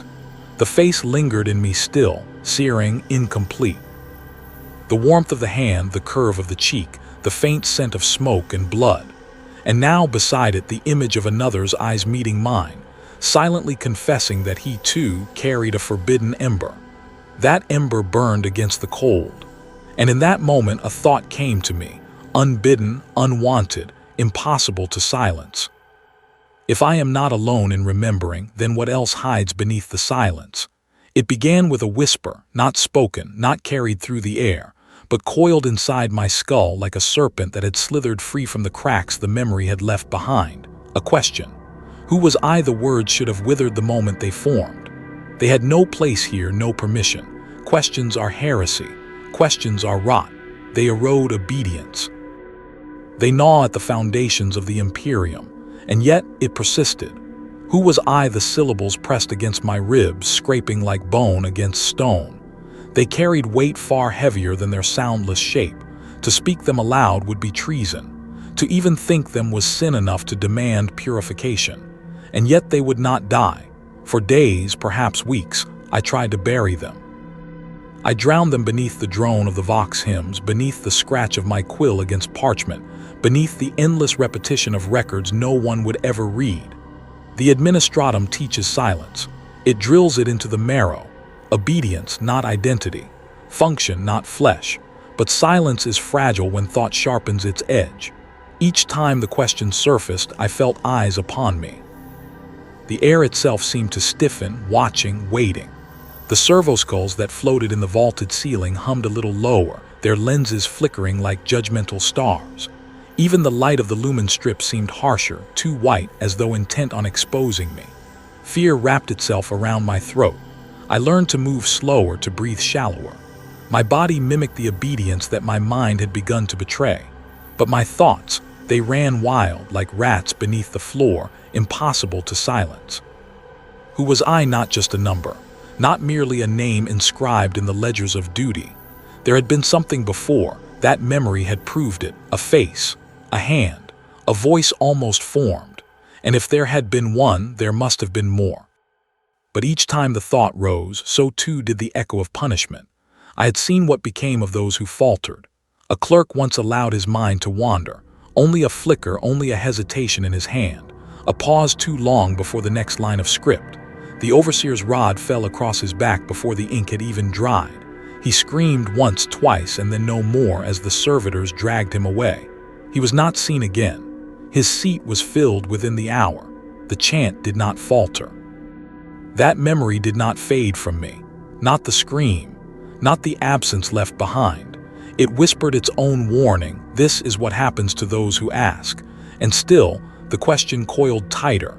The face lingered in me still, searing, incomplete. The warmth of the hand, the curve of the cheek, the faint scent of smoke and blood. And now beside it the image of another's eyes meeting mine, silently confessing that he too carried a forbidden ember. That ember burned against the cold. And in that moment a thought came to me, unbidden, unwanted, impossible to silence. If I am not alone in remembering, then what else hides beneath the silence? It began with a whisper, not spoken, not carried through the air, but coiled inside my skull like a serpent that had slithered free from the cracks the memory had left behind. A question. Who was I? The words should have withered the moment they formed. They had no place here, no permission. Questions are heresy. Questions are rot. They erode obedience. They gnaw at the foundations of the Imperium, and yet it persisted. Who was I? The syllables pressed against my ribs, scraping like bone against stone. They carried weight far heavier than their soundless shape. To speak them aloud would be treason. To even think them was sin enough to demand purification. And yet they would not die. For days, perhaps weeks, I tried to bury them. I drowned them beneath the drone of the Vox hymns, beneath the scratch of my quill against parchment, beneath the endless repetition of records no one would ever read. The administratum teaches silence. It drills it into the marrow. Obedience, not identity. Function, not flesh. But silence is fragile when thought sharpens its edge. Each time the question surfaced, I felt eyes upon me. The air itself seemed to stiffen, watching, waiting. The servoskulls that floated in the vaulted ceiling hummed a little lower, their lenses flickering like judgmental stars. Even the light of the lumen strip seemed harsher, too white, as though intent on exposing me. Fear wrapped itself around my throat. I learned to move slower, to breathe shallower. My body mimicked the obedience that my mind had begun to betray. But my thoughts, they ran wild, like rats beneath the floor, impossible to silence. Who was I? Not just a number, not merely a name inscribed in the ledgers of duty. There had been something before. That memory had proved it. A face, a hand, a voice almost formed. And if there had been one, there must have been more. But each time the thought rose, so too did the echo of punishment. I had seen what became of those who faltered. A clerk once allowed his mind to wander. Only a flicker, only a hesitation in his hand. A pause too long before the next line of script. The overseer's rod fell across his back before the ink had even dried. He screamed once, twice, and then no more as the servitors dragged him away. He was not seen again. His seat was filled within the hour. The chant did not falter. That memory did not fade from me. Not the scream, not the absence left behind. It whispered its own warning. This is what happens to those who ask. And still, the question coiled tighter.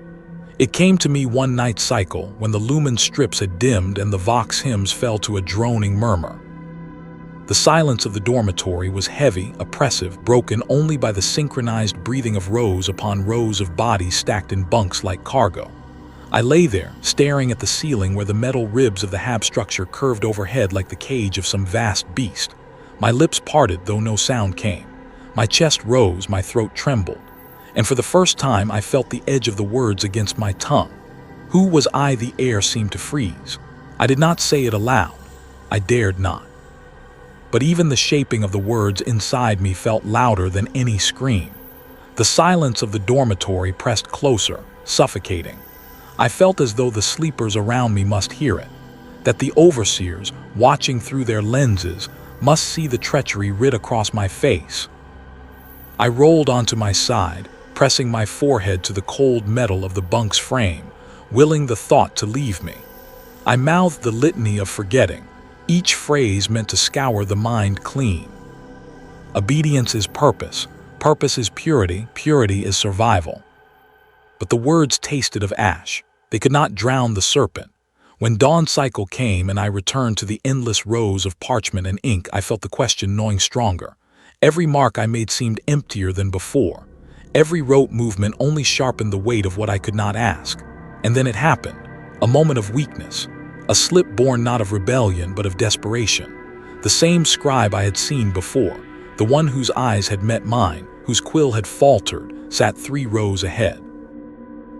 It came to me one night cycle when the lumen strips had dimmed and the Vox hymns fell to a droning murmur. The silence of the dormitory was heavy, oppressive, broken only by the synchronized breathing of rows upon rows of bodies stacked in bunks like cargo. I lay there, staring at the ceiling where the metal ribs of the hab structure curved overhead like the cage of some vast beast. My lips parted, though no sound came. My chest rose, my throat trembled. And for the first time I felt the edge of the words against my tongue. Who was I? The air seemed to freeze. I did not say it aloud. I dared not. But even the shaping of the words inside me felt louder than any scream. The silence of the dormitory pressed closer, suffocating. I felt as though the sleepers around me must hear it, that the overseers, watching through their lenses, must see the treachery writ across my face. I rolled onto my side, pressing my forehead to the cold metal of the bunk's frame, willing the thought to leave me. I mouthed the litany of forgetting, each phrase meant to scour the mind clean. Obedience is purpose, purpose is purity, purity is survival. But the words tasted of ash. They could not drown the serpent. When dawn cycle came and I returned to the endless rows of parchment and ink, I felt the question gnawing stronger. Every mark I made seemed emptier than before. Every rote movement only sharpened the weight of what I could not ask. And then it happened. A moment of weakness. A slip born not of rebellion but of desperation. The same scribe I had seen before, the one whose eyes had met mine, whose quill had faltered, sat 3 rows ahead.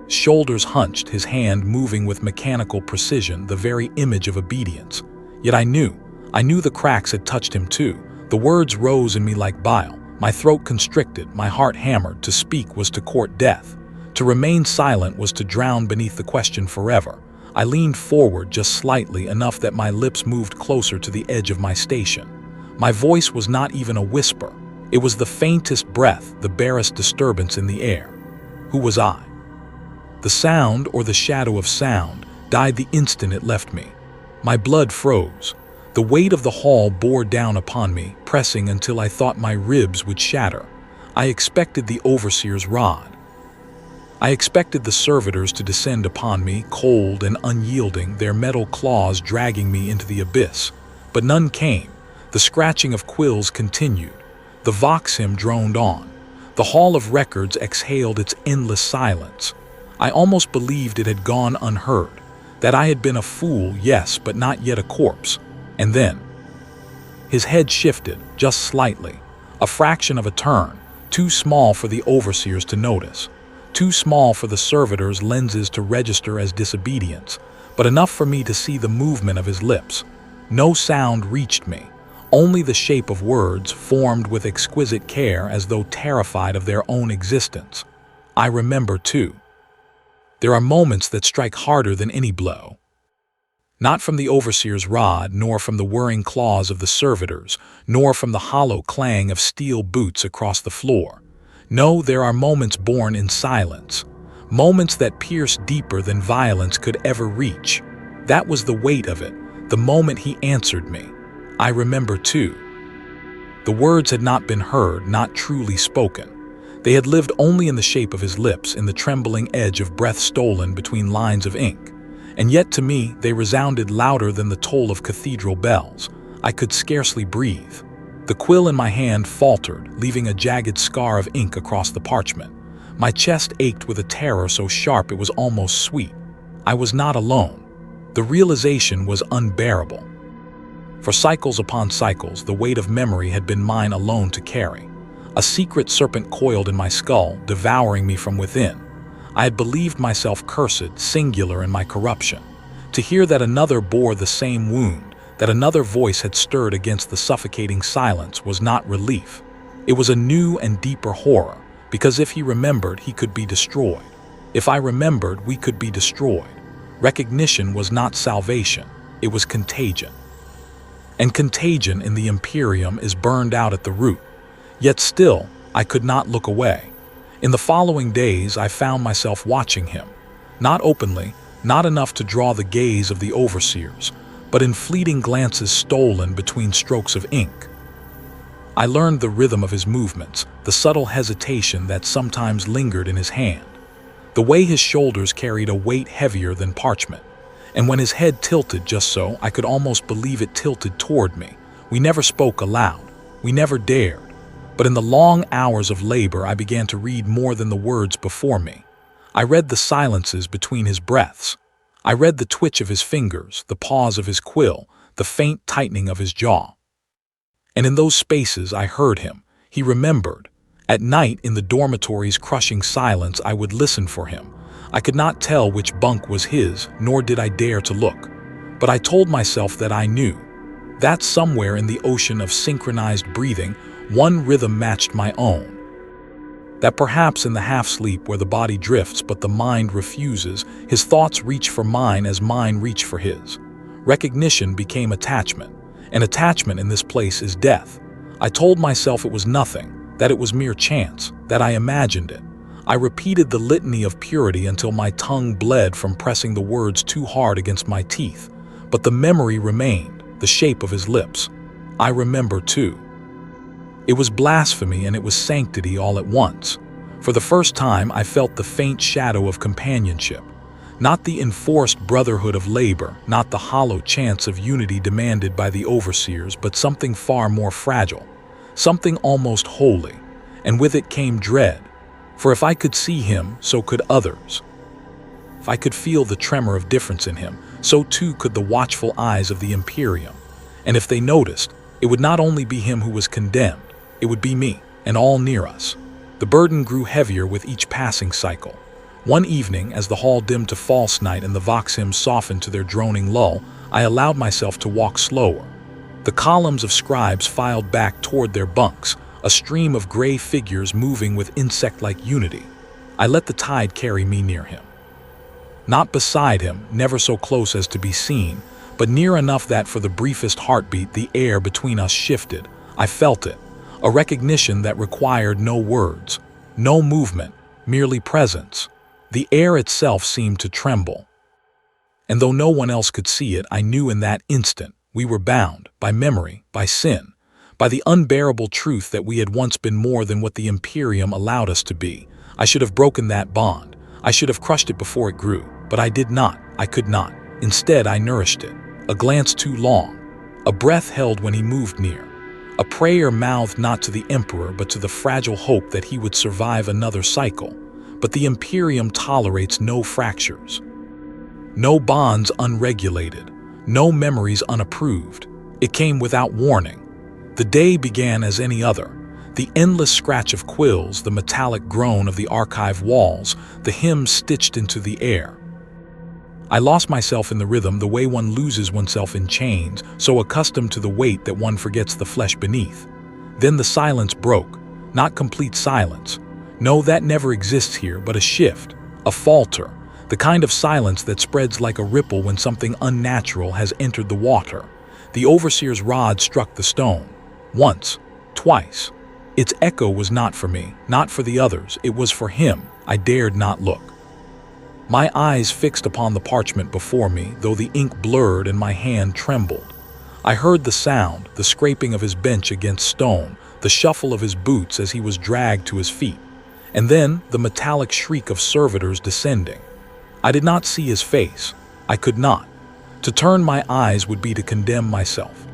Shoulders hunched, his hand moving with mechanical precision, the very image of obedience. Yet I knew the cracks had touched him too. The words rose in me like bile. My throat constricted, my heart hammered. To speak was to court death. To remain silent was to drown beneath the question forever. I leaned forward just slightly, enough that my lips moved closer to the edge of my station. My voice was not even a whisper. It was the faintest breath, the barest disturbance in the air. Who was I? The sound, or the shadow of sound, died the instant it left me. My blood froze. The weight of the hall bore down upon me, pressing until I thought my ribs would shatter. I expected the overseer's rod. I expected the servitors to descend upon me, cold and unyielding, their metal claws dragging me into the abyss. But none came. The scratching of quills continued. The vox hymn droned on. The Hall of Records exhaled its endless silence. I almost believed it had gone unheard, that I had been a fool, yes, but not yet a corpse. And then, his head shifted, just slightly, a fraction of a turn, too small for the overseers to notice, too small for the servitors' lenses to register as disobedience, but enough for me to see the movement of his lips. No sound reached me, only the shape of words formed with exquisite care as though terrified of their own existence. I remember, too. There are moments that strike harder than any blow. Not from the overseer's rod, nor from the whirring claws of the servitors, nor from the hollow clang of steel boots across the floor. No, there are moments born in silence, moments that pierce deeper than violence could ever reach. That was the weight of it, the moment he answered me. I remember, too. The words had not been heard, not truly spoken. They had lived only in the shape of his lips, in the trembling edge of breath stolen between lines of ink. And yet to me they resounded louder than the toll of cathedral bells. I could scarcely breathe. The quill in my hand faltered, leaving a jagged scar of ink across the parchment. My chest ached with a terror so sharp it was almost sweet. I was not alone. The realization was unbearable. For cycles upon cycles, the weight of memory had been mine alone to carry. A secret serpent coiled in my skull, devouring me from within. I had believed myself cursed, singular in my corruption. To hear that another bore the same wound, that another voice had stirred against the suffocating silence, was not relief. It was a new and deeper horror, because if he remembered, he could be destroyed. If I remembered, we could be destroyed. Recognition was not salvation, it was contagion. And contagion in the Imperium is burned out at the root. Yet still, I could not look away. In the following days, I found myself watching him, not openly, not enough to draw the gaze of the overseers, but in fleeting glances stolen between strokes of ink. I learned the rhythm of his movements, the subtle hesitation that sometimes lingered in his hand, the way his shoulders carried a weight heavier than parchment, and when his head tilted just so, I could almost believe it tilted toward me. We never spoke aloud, we never dared. But in the long hours of labor, I began to read more than the words before me. I read the silences between his breaths. I read the twitch of his fingers, the pause of his quill, the faint tightening of his jaw. And in those spaces, I heard him. He remembered. At night, in the dormitory's crushing silence, I would listen for him. I could not tell which bunk was his, nor did I dare to look. But I told myself that I knew. That somewhere in the ocean of synchronized breathing, one rhythm matched my own. That perhaps in the half-sleep where the body drifts but the mind refuses, his thoughts reach for mine as mine reach for his. Recognition became attachment, and attachment in this place is death. I told myself it was nothing, that it was mere chance, that I imagined it. I repeated the litany of purity until my tongue bled from pressing the words too hard against my teeth. But the memory remained, the shape of his lips. I remember too. It was blasphemy and it was sanctity all at once. For the first time, I felt the faint shadow of companionship. Not the enforced brotherhood of labor, not the hollow chance of unity demanded by the overseers, but something far more fragile, something almost holy, and with it came dread. For if I could see him, so could others. If I could feel the tremor of difference in him, so too could the watchful eyes of the Imperium. And if they noticed, it would not only be him who was condemned, it would be me, and all near us. The burden grew heavier with each passing cycle. One evening, as the hall dimmed to false night and the vox hymns softened to their droning lull, I allowed myself to walk slower. The columns of scribes filed back toward their bunks, a stream of gray figures moving with insect-like unity. I let the tide carry me near him. Not beside him, never so close as to be seen, but near enough that for the briefest heartbeat the air between us shifted. I felt it. a recognition that required no words, no movement, merely presence. The air itself seemed to tremble. And though no one else could see it, I knew in that instant we were bound by memory, by sin, by the unbearable truth that we had once been more than what the Imperium allowed us to be. I should have broken that bond. I should have crushed it before it grew, but I did not. I could not. Instead, I nourished it. A glance too long, a breath held when he moved near, a prayer mouthed not to the Emperor but to the fragile hope that he would survive another cycle. But the Imperium tolerates no fractures, no bonds unregulated, no memories unapproved. It came without warning. The day began as any other. The endless scratch of quills, the metallic groan of the archive walls, the hymns stitched into the air. I lost myself in the rhythm the way one loses oneself in chains, so accustomed to the weight that one forgets the flesh beneath. Then the silence broke. Not complete silence. No, that never exists here, but a shift, a falter, the kind of silence that spreads like a ripple when something unnatural has entered the water. The overseer's rod struck the stone. Once, twice. Its echo was not for me, not for the others. It was for him. I dared not look. My eyes fixed upon the parchment before me, though the ink blurred and my hand trembled. I heard the sound, the scraping of his bench against stone, the shuffle of his boots as he was dragged to his feet, and then the metallic shriek of servitors descending. I did not see his face. I could not. To turn my eyes would be to condemn myself.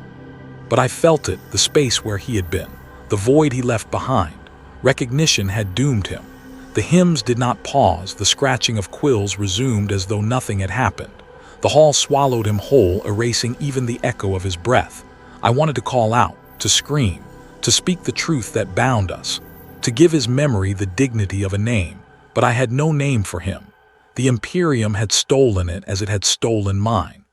But I felt it, the space where he had been, the void he left behind. Recognition had doomed him. The hymns did not pause, the scratching of quills resumed as though nothing had happened. The hall swallowed him whole, erasing even the echo of his breath. I wanted to call out, to scream, to speak the truth that bound us, to give his memory the dignity of a name, but I had no name for him. The Imperium had stolen it as it had stolen mine.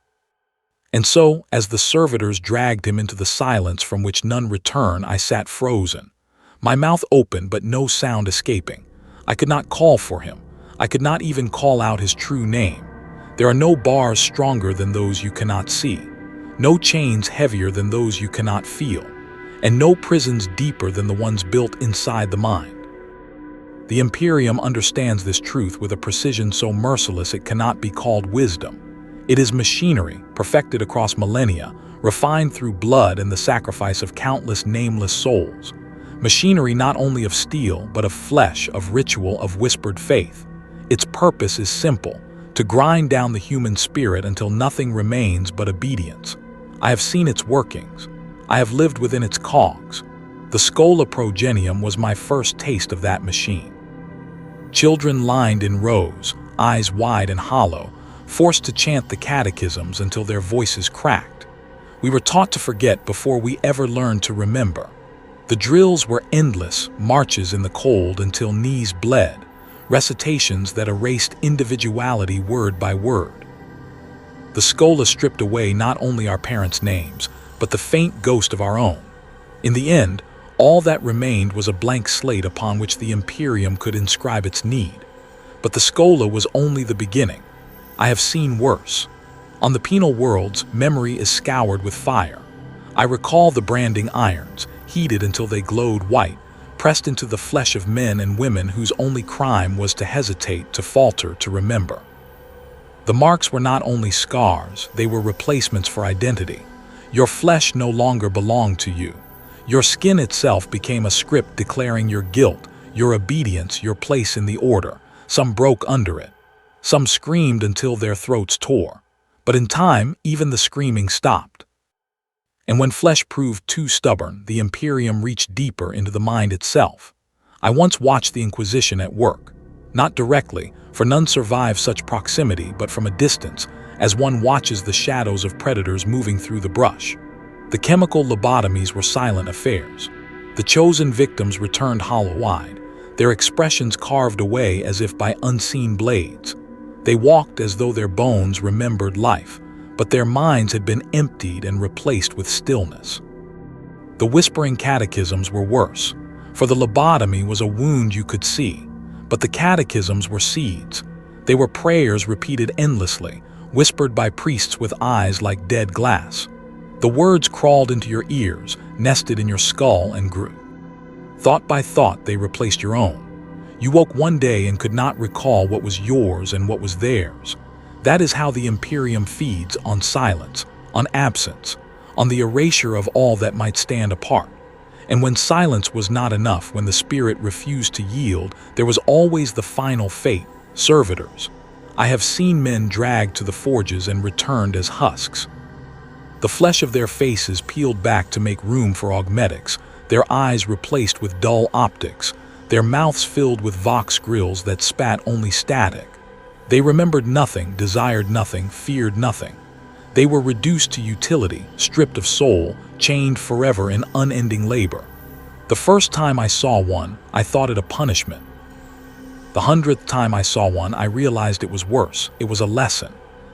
And so, as the servitors dragged him into the silence from which none return, I sat frozen, my mouth open but no sound escaping. I could not call for him. I could not even call out his true name. There are no bars stronger than those you cannot see, no chains heavier than those you cannot feel, and no prisons deeper than the ones built inside the mind. The Imperium understands this truth with a precision so merciless it cannot be called wisdom. It is machinery, perfected across millennia, refined through blood and the sacrifice of countless nameless souls. Machinery not only of steel, but of flesh, of ritual, of whispered faith. Its purpose is simple, to grind down the human spirit until nothing remains but obedience. I have seen its workings. I have lived within its cogs. The Schola Progenium was my first taste of that machine. Children lined in rows, eyes wide and hollow, forced to chant the catechisms until their voices cracked. We were taught to forget before we ever learned to remember. The drills were endless, marches in the cold until knees bled, recitations that erased individuality word by word. The Schola stripped away not only our parents' names, but the faint ghost of our own. In the end, all that remained was a blank slate upon which the Imperium could inscribe its need. But the Schola was only the beginning. I have seen worse. On the penal worlds, memory is scoured with fire. I recall the branding irons, heated until they glowed white, pressed into the flesh of men and women whose only crime was to hesitate, to falter, to remember. The marks were not only scars, they were replacements for identity. Your flesh no longer belonged to you. Your skin itself became a script declaring your guilt, your obedience, your place in the order. Some broke under it. Some screamed until their throats tore. But in time, even the screaming stopped. And when flesh proved too stubborn, the Imperium reached deeper into the mind itself. I once watched the Inquisition at work. Not directly, for none survive such proximity, but from a distance, as one watches the shadows of predators moving through the brush. The chemical lobotomies were silent affairs. The chosen victims returned hollow-eyed, their expressions carved away as if by unseen blades. They walked as though their bones remembered life, but their minds had been emptied and replaced with stillness. The whispering catechisms were worse, for the lobotomy was a wound you could see, but the catechisms were seeds. They were prayers repeated endlessly, whispered by priests with eyes like dead glass. The words crawled into your ears, nested in your skull, and grew. Thought by thought, they replaced your own. You woke one day and could not recall what was yours and what was theirs. That is how the Imperium feeds, on silence, on absence, on the erasure of all that might stand apart. And when silence was not enough, when the spirit refused to yield, there was always the final fate, servitors. I have seen men dragged to the forges and returned as husks. The flesh of their faces peeled back to make room for augmetics, their eyes replaced with dull optics, their mouths filled with vox grills that spat only static. They remembered nothing, desired nothing, feared nothing. They were reduced to utility, stripped of soul, chained forever in unending labor. The first time I saw one, I thought it a punishment. The 100th time I saw one, I realized it was worse. It was a lesson.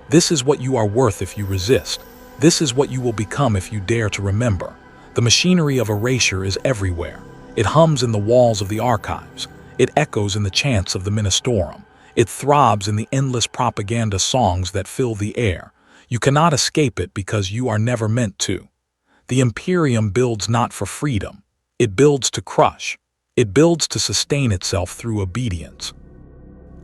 This is what you are worth if you resist. This is what you will become if you dare to remember. The machinery of erasure is everywhere. It hums in the walls of the archives. It echoes in the chants of the Ministorum. It throbs in the endless propaganda songs that fill the air. You cannot escape it because you are never meant to. The Imperium builds not for freedom. It builds to crush. It builds to sustain itself through obedience.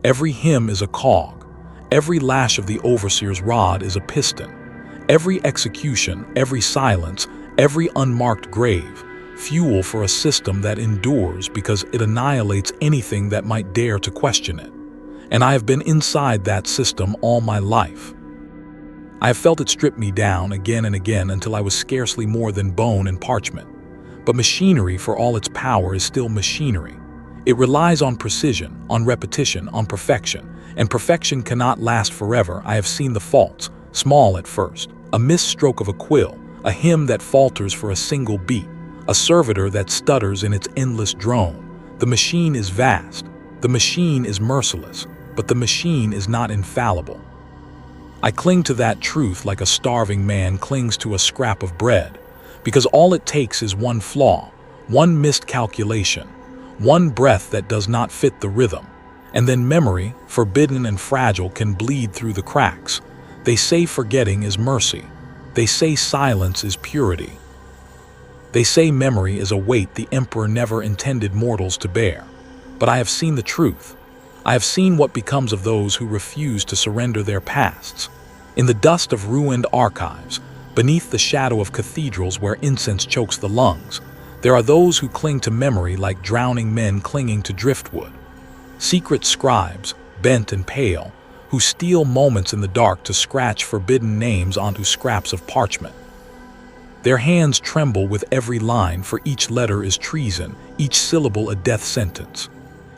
Every hymn is a cog. Every lash of the overseer's rod is a piston. Every execution, every silence, every unmarked grave, fuel for a system that endures because it annihilates anything that might dare to question it. And I have been inside that system all my life. I have felt it strip me down again and again until I was scarcely more than bone and parchment. But machinery, for all its power, is still machinery. It relies on precision, on repetition, on perfection, and perfection cannot last forever. I have seen the faults, small at first, a missed stroke of a quill, a hymn that falters for a single beat, a servitor that stutters in its endless drone. The machine is vast, the machine is merciless, but the machine is not infallible. I cling to that truth like a starving man clings to a scrap of bread, because all it takes is one flaw, one missed calculation, one breath that does not fit the rhythm, and then memory, forbidden and fragile, can bleed through the cracks. They say forgetting is mercy. They say silence is purity. They say memory is a weight the Emperor never intended mortals to bear. But I have seen the truth. I have seen what becomes of those who refuse to surrender their pasts. In the dust of ruined archives, beneath the shadow of cathedrals where incense chokes the lungs, there are those who cling to memory like drowning men clinging to driftwood. Secret scribes, bent and pale, who steal moments in the dark to scratch forbidden names onto scraps of parchment. Their hands tremble with every line, for each letter is treason, each syllable a death sentence.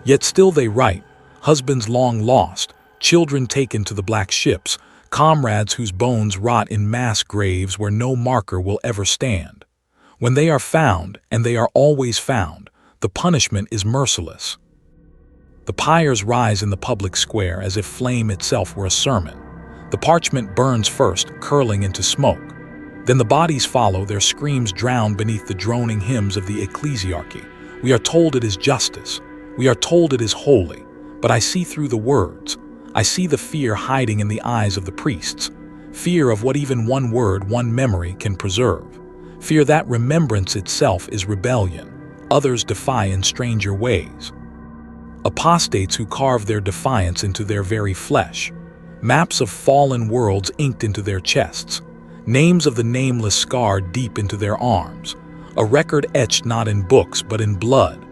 Yet still they write, husbands long lost, children taken to the black ships, comrades whose bones rot in mass graves where no marker will ever stand. When they are found, and they are always found, the punishment is merciless. The pyres rise in the public square as if flame itself were a sermon. The parchment burns first, curling into smoke. Then the bodies follow, their screams drown beneath the droning hymns of the ecclesiarchy. We are told it is justice. We are told it is holy. But I see through the words. I see the fear hiding in the eyes of the priests. Fear of what even one word, one memory can preserve. Fear that remembrance itself is rebellion. Others defy in stranger ways. Apostates who carve their defiance into their very flesh. Maps of fallen worlds inked into their chests. Names of the nameless scarred deep into their arms. A record etched not in books but in blood.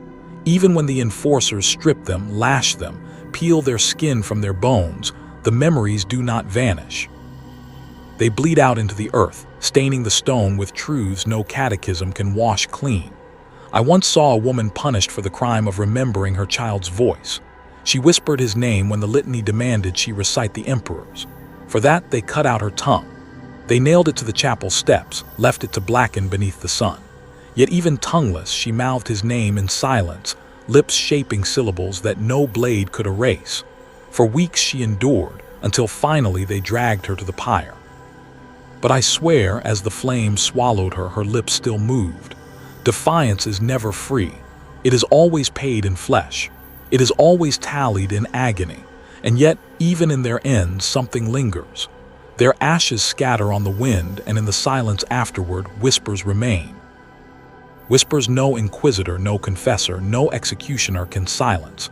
Even when the enforcers strip them, lash them, peel their skin from their bones, the memories do not vanish. They bleed out into the earth, staining the stone with truths no catechism can wash clean. I once saw a woman punished for the crime of remembering her child's voice. She whispered his name when the litany demanded she recite the emperor's. For that, they cut out her tongue. They nailed it to the chapel steps, left it to blacken beneath the sun. Yet even tongueless, she mouthed his name in silence, lips shaping syllables that no blade could erase. For weeks she endured, until finally they dragged her to the pyre. But I swear, as the flames swallowed her, her lips still moved. Defiance is never free. It is always paid in flesh. It is always tallied in agony. And yet, even in their ends, something lingers. Their ashes scatter on the wind, and in the silence afterward, whispers remain. Whispers no inquisitor, no confessor, no executioner can silence.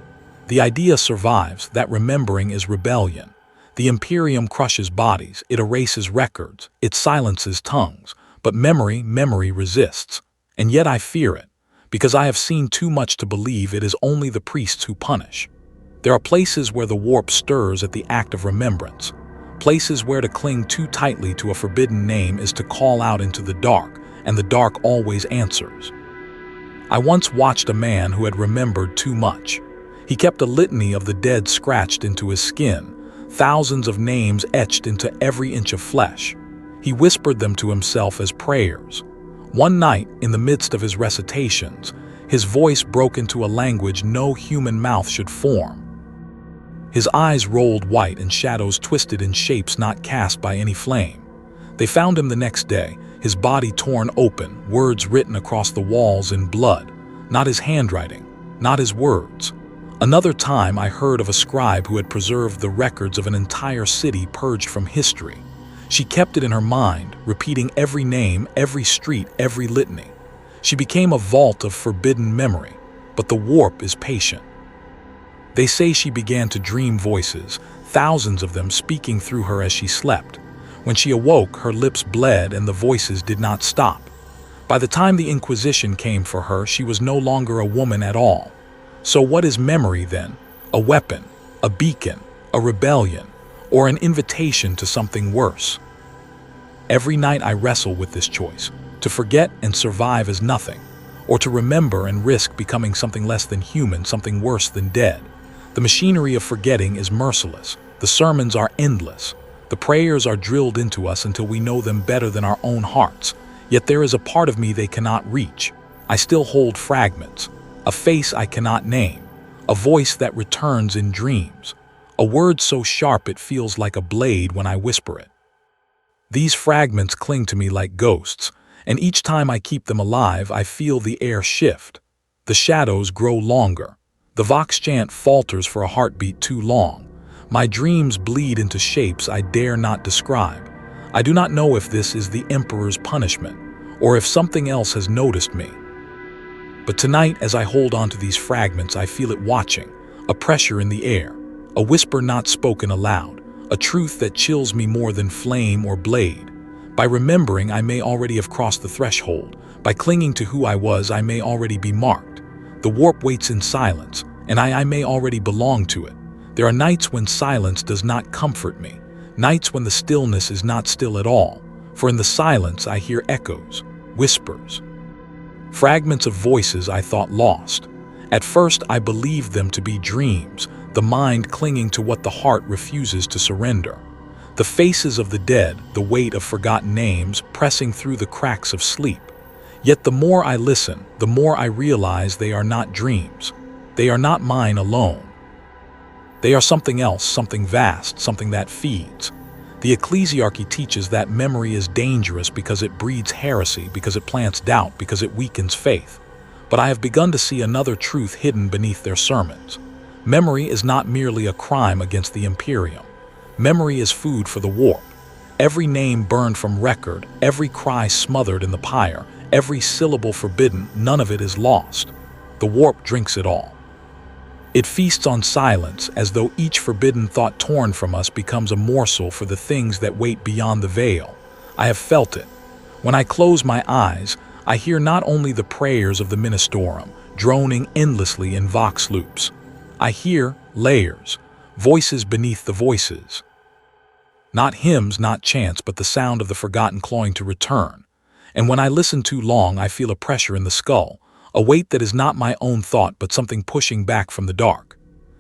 The idea survives that remembering is rebellion. The Imperium crushes bodies, it erases records, it silences tongues, but memory resists. And yet I fear it, because I have seen too much to believe it is only the priests who punish. There are places where the warp stirs at the act of remembrance, places where to cling too tightly to a forbidden name is to call out into the dark, and the dark always answers. I once watched a man who had remembered too much. He kept a litany of the dead scratched into his skin, thousands of names etched into every inch of flesh. He whispered them to himself as prayers. One night, in the midst of his recitations, his voice broke into a language no human mouth should form. His eyes rolled white and shadows twisted in shapes not cast by any flame. They found him the next day, his body torn open, words written across the walls in blood. Not his handwriting, not his words. Another time I heard of a scribe who had preserved the records of an entire city purged from history. She kept it in her mind, repeating every name, every street, every litany. She became a vault of forbidden memory, but the warp is patient. They say she began to dream voices, thousands of them speaking through her as she slept. When she awoke, her lips bled and the voices did not stop. By the time the Inquisition came for her, she was no longer a woman at all. So what is memory then? A weapon, a beacon, a rebellion, or an invitation to something worse? Every night I wrestle with this choice, to forget and survive as nothing, or to remember and risk becoming something less than human, something worse than dead. The machinery of forgetting is merciless. The sermons are endless. The prayers are drilled into us until we know them better than our own hearts. Yet there is a part of me they cannot reach. I still hold fragments, a face I cannot name, a voice that returns in dreams, a word so sharp it feels like a blade when I whisper it. These fragments cling to me like ghosts, and each time I keep them alive, I feel the air shift. The shadows grow longer. The vox chant falters for a heartbeat too long. My dreams bleed into shapes I dare not describe. I do not know if this is the Emperor's punishment, or if something else has noticed me. But tonight, as I hold on to these fragments, I feel it watching, a pressure in the air, a whisper not spoken aloud, a truth that chills me more than flame or blade. By remembering, I may already have crossed the threshold. By clinging to who I was, I may already be marked. The warp waits in silence, and I may already belong to it. There are nights when silence does not comfort me, nights when the stillness is not still at all, for in the silence I hear echoes, whispers, fragments of voices I thought lost. At first I believed them to be dreams, the mind clinging to what the heart refuses to surrender. The faces of the dead, the weight of forgotten names, pressing through the cracks of sleep. Yet the more I listen, the more I realize they are not dreams. They are not mine alone. They are something else, something vast, something that feeds. The ecclesiarchy teaches that memory is dangerous because it breeds heresy, because it plants doubt, because it weakens faith. But I have begun to see another truth hidden beneath their sermons. Memory is not merely a crime against the Imperium. Memory is food for the warp. Every name burned from record, every cry smothered in the pyre, every syllable forbidden, none of it is lost. The warp drinks it all. It feasts on silence, as though each forbidden thought torn from us becomes a morsel for the things that wait beyond the veil. I have felt it. When I close my eyes, I hear not only the prayers of the Ministorum, droning endlessly in vox loops. I hear layers, voices beneath the voices. Not hymns, not chants, but the sound of the forgotten clawing to return. And when I listen too long, I feel a pressure in the skull, a weight that is not my own thought but something pushing back from the dark.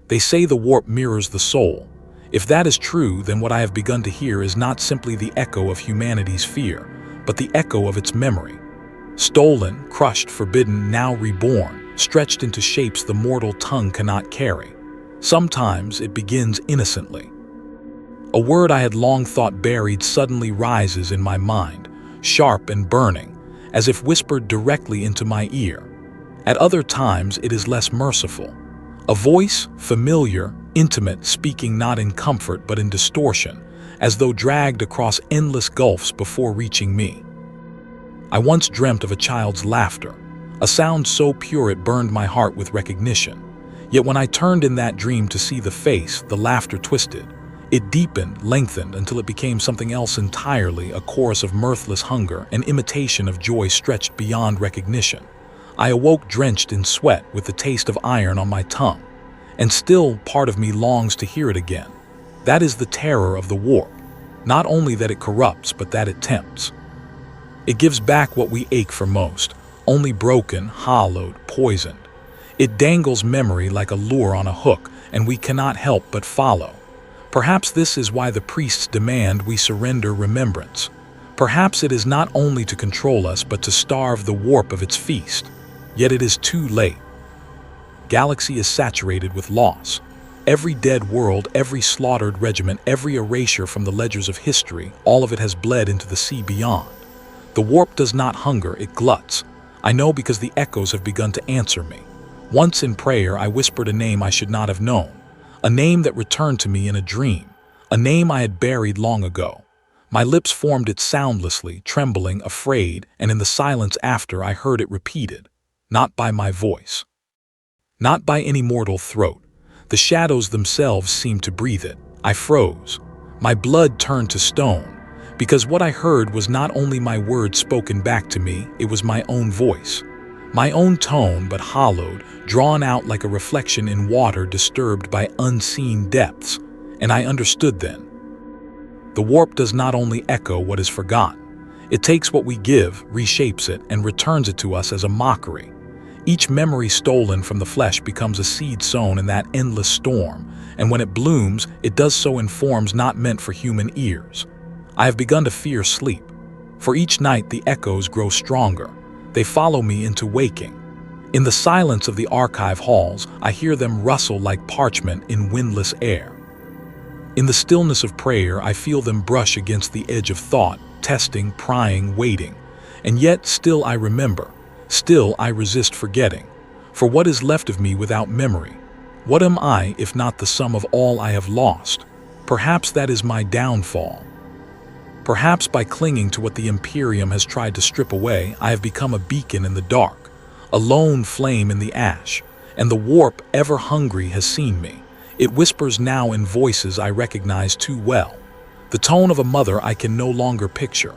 They say the warp mirrors the soul. If that is true, then what I have begun to hear is not simply the echo of humanity's fear, but the echo of its memory. Stolen, crushed, forbidden, now reborn, stretched into shapes the mortal tongue cannot carry. Sometimes it begins innocently. A word I had long thought buried suddenly rises in my mind, sharp and burning, as if whispered directly into my ear. At other times it is less merciful. A voice, familiar, intimate, speaking not in comfort but in distortion, as though dragged across endless gulfs before reaching me. I once dreamt of a child's laughter, a sound so pure it burned my heart with recognition. Yet when I turned in that dream to see the face, the laughter twisted. It deepened, lengthened, until it became something else entirely, a chorus of mirthless hunger, an imitation of joy stretched beyond recognition. I awoke drenched in sweat with the taste of iron on my tongue. And still, part of me longs to hear it again. That is the terror of the warp. Not only that it corrupts, but that it tempts. It gives back what we ache for most, only broken, hollowed, poisoned. It dangles memory like a lure on a hook, and we cannot help but follow. Perhaps this is why the priests demand we surrender remembrance. Perhaps it is not only to control us, but to starve the warp of its feast. Yet it is too late. Galaxy is saturated with loss. Every dead world, every slaughtered regiment, every erasure from the ledgers of history, all of it has bled into the sea beyond. The warp does not hunger, it gluts. I know because the echoes have begun to answer me. Once in prayer, I whispered a name I should not have known, a name that returned to me in a dream, a name I had buried long ago. My lips formed it soundlessly, trembling, afraid, and in the silence after I heard it repeated, not by my voice, not by any mortal throat. The shadows themselves seemed to breathe it. I froze. My blood turned to stone, because what I heard was not only my words spoken back to me, it was my own voice. My own tone, but hollowed, drawn out like a reflection in water disturbed by unseen depths. And I understood then. The warp does not only echo what is forgotten. It takes what we give, reshapes it, and returns it to us as a mockery. Each memory stolen from the flesh becomes a seed sown in that endless storm, and when it blooms, it does so in forms not meant for human ears. I have begun to fear sleep. For each night the echoes grow stronger. They follow me into waking. In the silence of the archive halls, I hear them rustle like parchment in windless air. In the stillness of prayer, I feel them brush against the edge of thought, testing, prying, waiting. And yet still I remember. Still I resist forgetting. For what is left of me without memory? What am I if not the sum of all I have lost? Perhaps that is my downfall. Perhaps by clinging to what the Imperium has tried to strip away, I have become a beacon in the dark, a lone flame in the ash, and the warp, ever hungry, has seen me. It whispers now in voices I recognize too well. The tone of a mother I can no longer picture.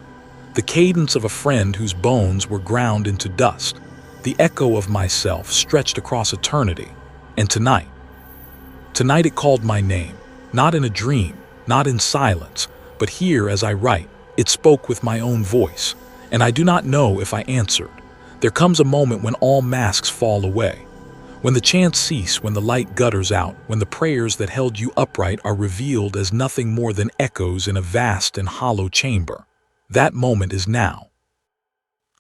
The cadence of a friend whose bones were ground into dust. The echo of myself stretched across eternity. And tonight it called my name, not in a dream, not in silence, but here as I write, it spoke with my own voice. And I do not know if I answered. There comes a moment when all masks fall away. When the chants cease, when the light gutters out, when the prayers that held you upright are revealed as nothing more than echoes in a vast and hollow chamber. That moment is now.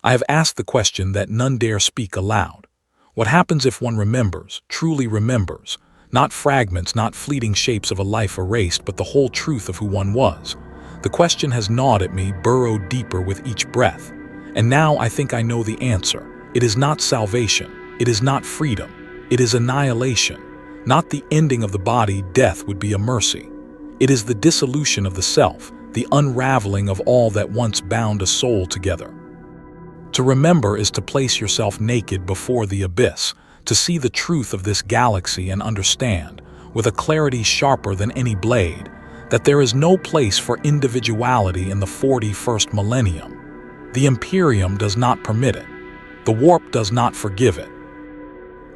I have asked the question that none dare speak aloud. What happens if one remembers, truly remembers, not fragments, not fleeting shapes of a life erased, but the whole truth of who one was? The question has gnawed at me, burrowed deeper with each breath. And now I think I know the answer. It is not salvation. It is not freedom. It is annihilation. Not the ending of the body, death would be a mercy. It is the dissolution of the self, the unraveling of all that once bound a soul together. To remember is to place yourself naked before the abyss, to see the truth of this galaxy and understand, with a clarity sharper than any blade, that there is no place for individuality in the 41st millennium. The Imperium does not permit it. The warp does not forgive it.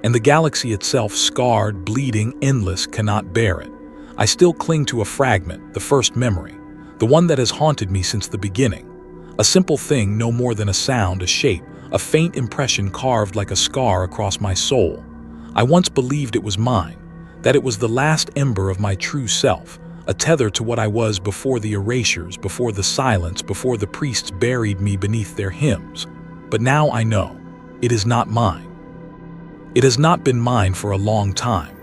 And the galaxy itself, scarred, bleeding, endless, cannot bear it. I still cling to a fragment, the first memory, the one that has haunted me since the beginning. A simple thing, no more than a sound, a shape, a faint impression carved like a scar across my soul. I once believed it was mine, that it was the last ember of my true self, a tether to what I was before the erasures, before the silence, before the priests buried me beneath their hymns. But now I know, it is not mine. It has not been mine for a long time.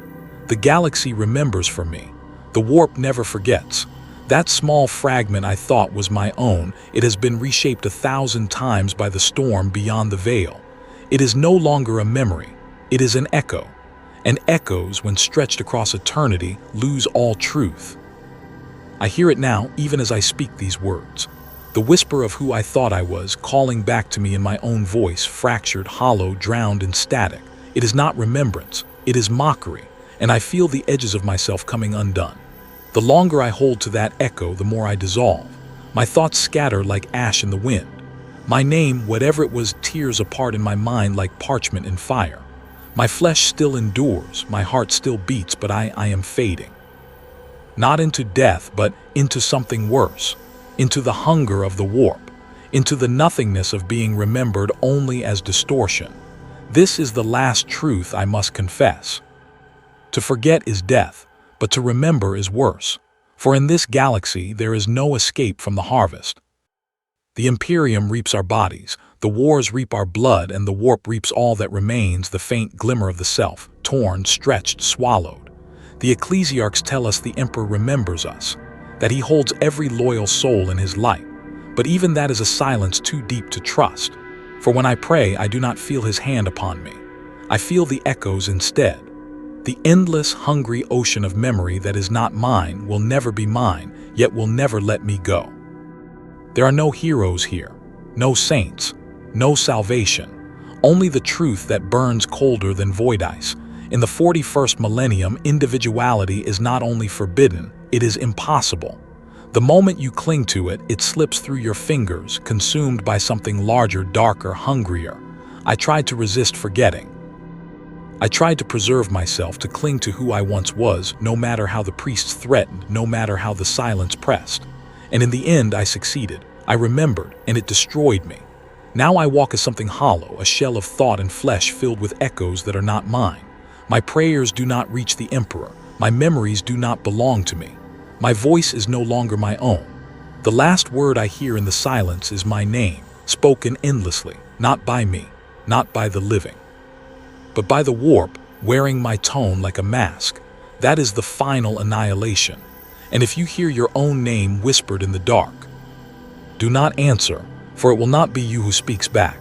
The galaxy remembers for me. The warp never forgets. That small fragment I thought was my own, it has been reshaped 1,000 times by the storm beyond the veil. It is no longer a memory, it is an echo. And echoes, when stretched across eternity, lose all truth. I hear it now, even as I speak these words. The whisper of who I thought I was, calling back to me in my own voice, fractured, hollow, drowned in static. It is not remembrance, it is mockery, and I feel the edges of myself coming undone. The longer I hold to that echo, the more I dissolve. My thoughts scatter like ash in the wind. My name, whatever it was, tears apart in my mind like parchment in fire. My flesh still endures, my heart still beats, but I am fading. Not into death, but into something worse. Into the hunger of the warp. Into the nothingness of being remembered only as distortion. This is the last truth I must confess. To forget is death, but to remember is worse. For in this galaxy there is no escape from the harvest. The Imperium reaps our bodies, the wars reap our blood, and the warp reaps all that remains, the faint glimmer of the self, torn, stretched, swallowed. The ecclesiarchs tell us the Emperor remembers us, that he holds every loyal soul in his light. But even that is a silence too deep to trust. For when I pray, I do not feel his hand upon me. I feel the echoes instead. The endless, hungry ocean of memory that is not mine, will never be mine, yet will never let me go. There are no heroes here, no saints, no salvation, only the truth that burns colder than void ice. In the 41st millennium, individuality is not only forbidden, it is impossible. The moment you cling to it, it slips through your fingers, consumed by something larger, darker, hungrier. I tried to resist forgetting. I tried to preserve myself, to cling to who I once was, no matter how the priests threatened, no matter how the silence pressed. And in the end, I succeeded. I remembered, and it destroyed me. Now I walk as something hollow, a shell of thought and flesh filled with echoes that are not mine. My prayers do not reach the Emperor. My memories do not belong to me. My voice is no longer my own. The last word I hear in the silence is my name, spoken endlessly, not by me, not by the living, but by the warp, wearing my tone like a mask. That is the final annihilation. And if you hear your own name whispered in the dark, do not answer, for it will not be you who speaks back.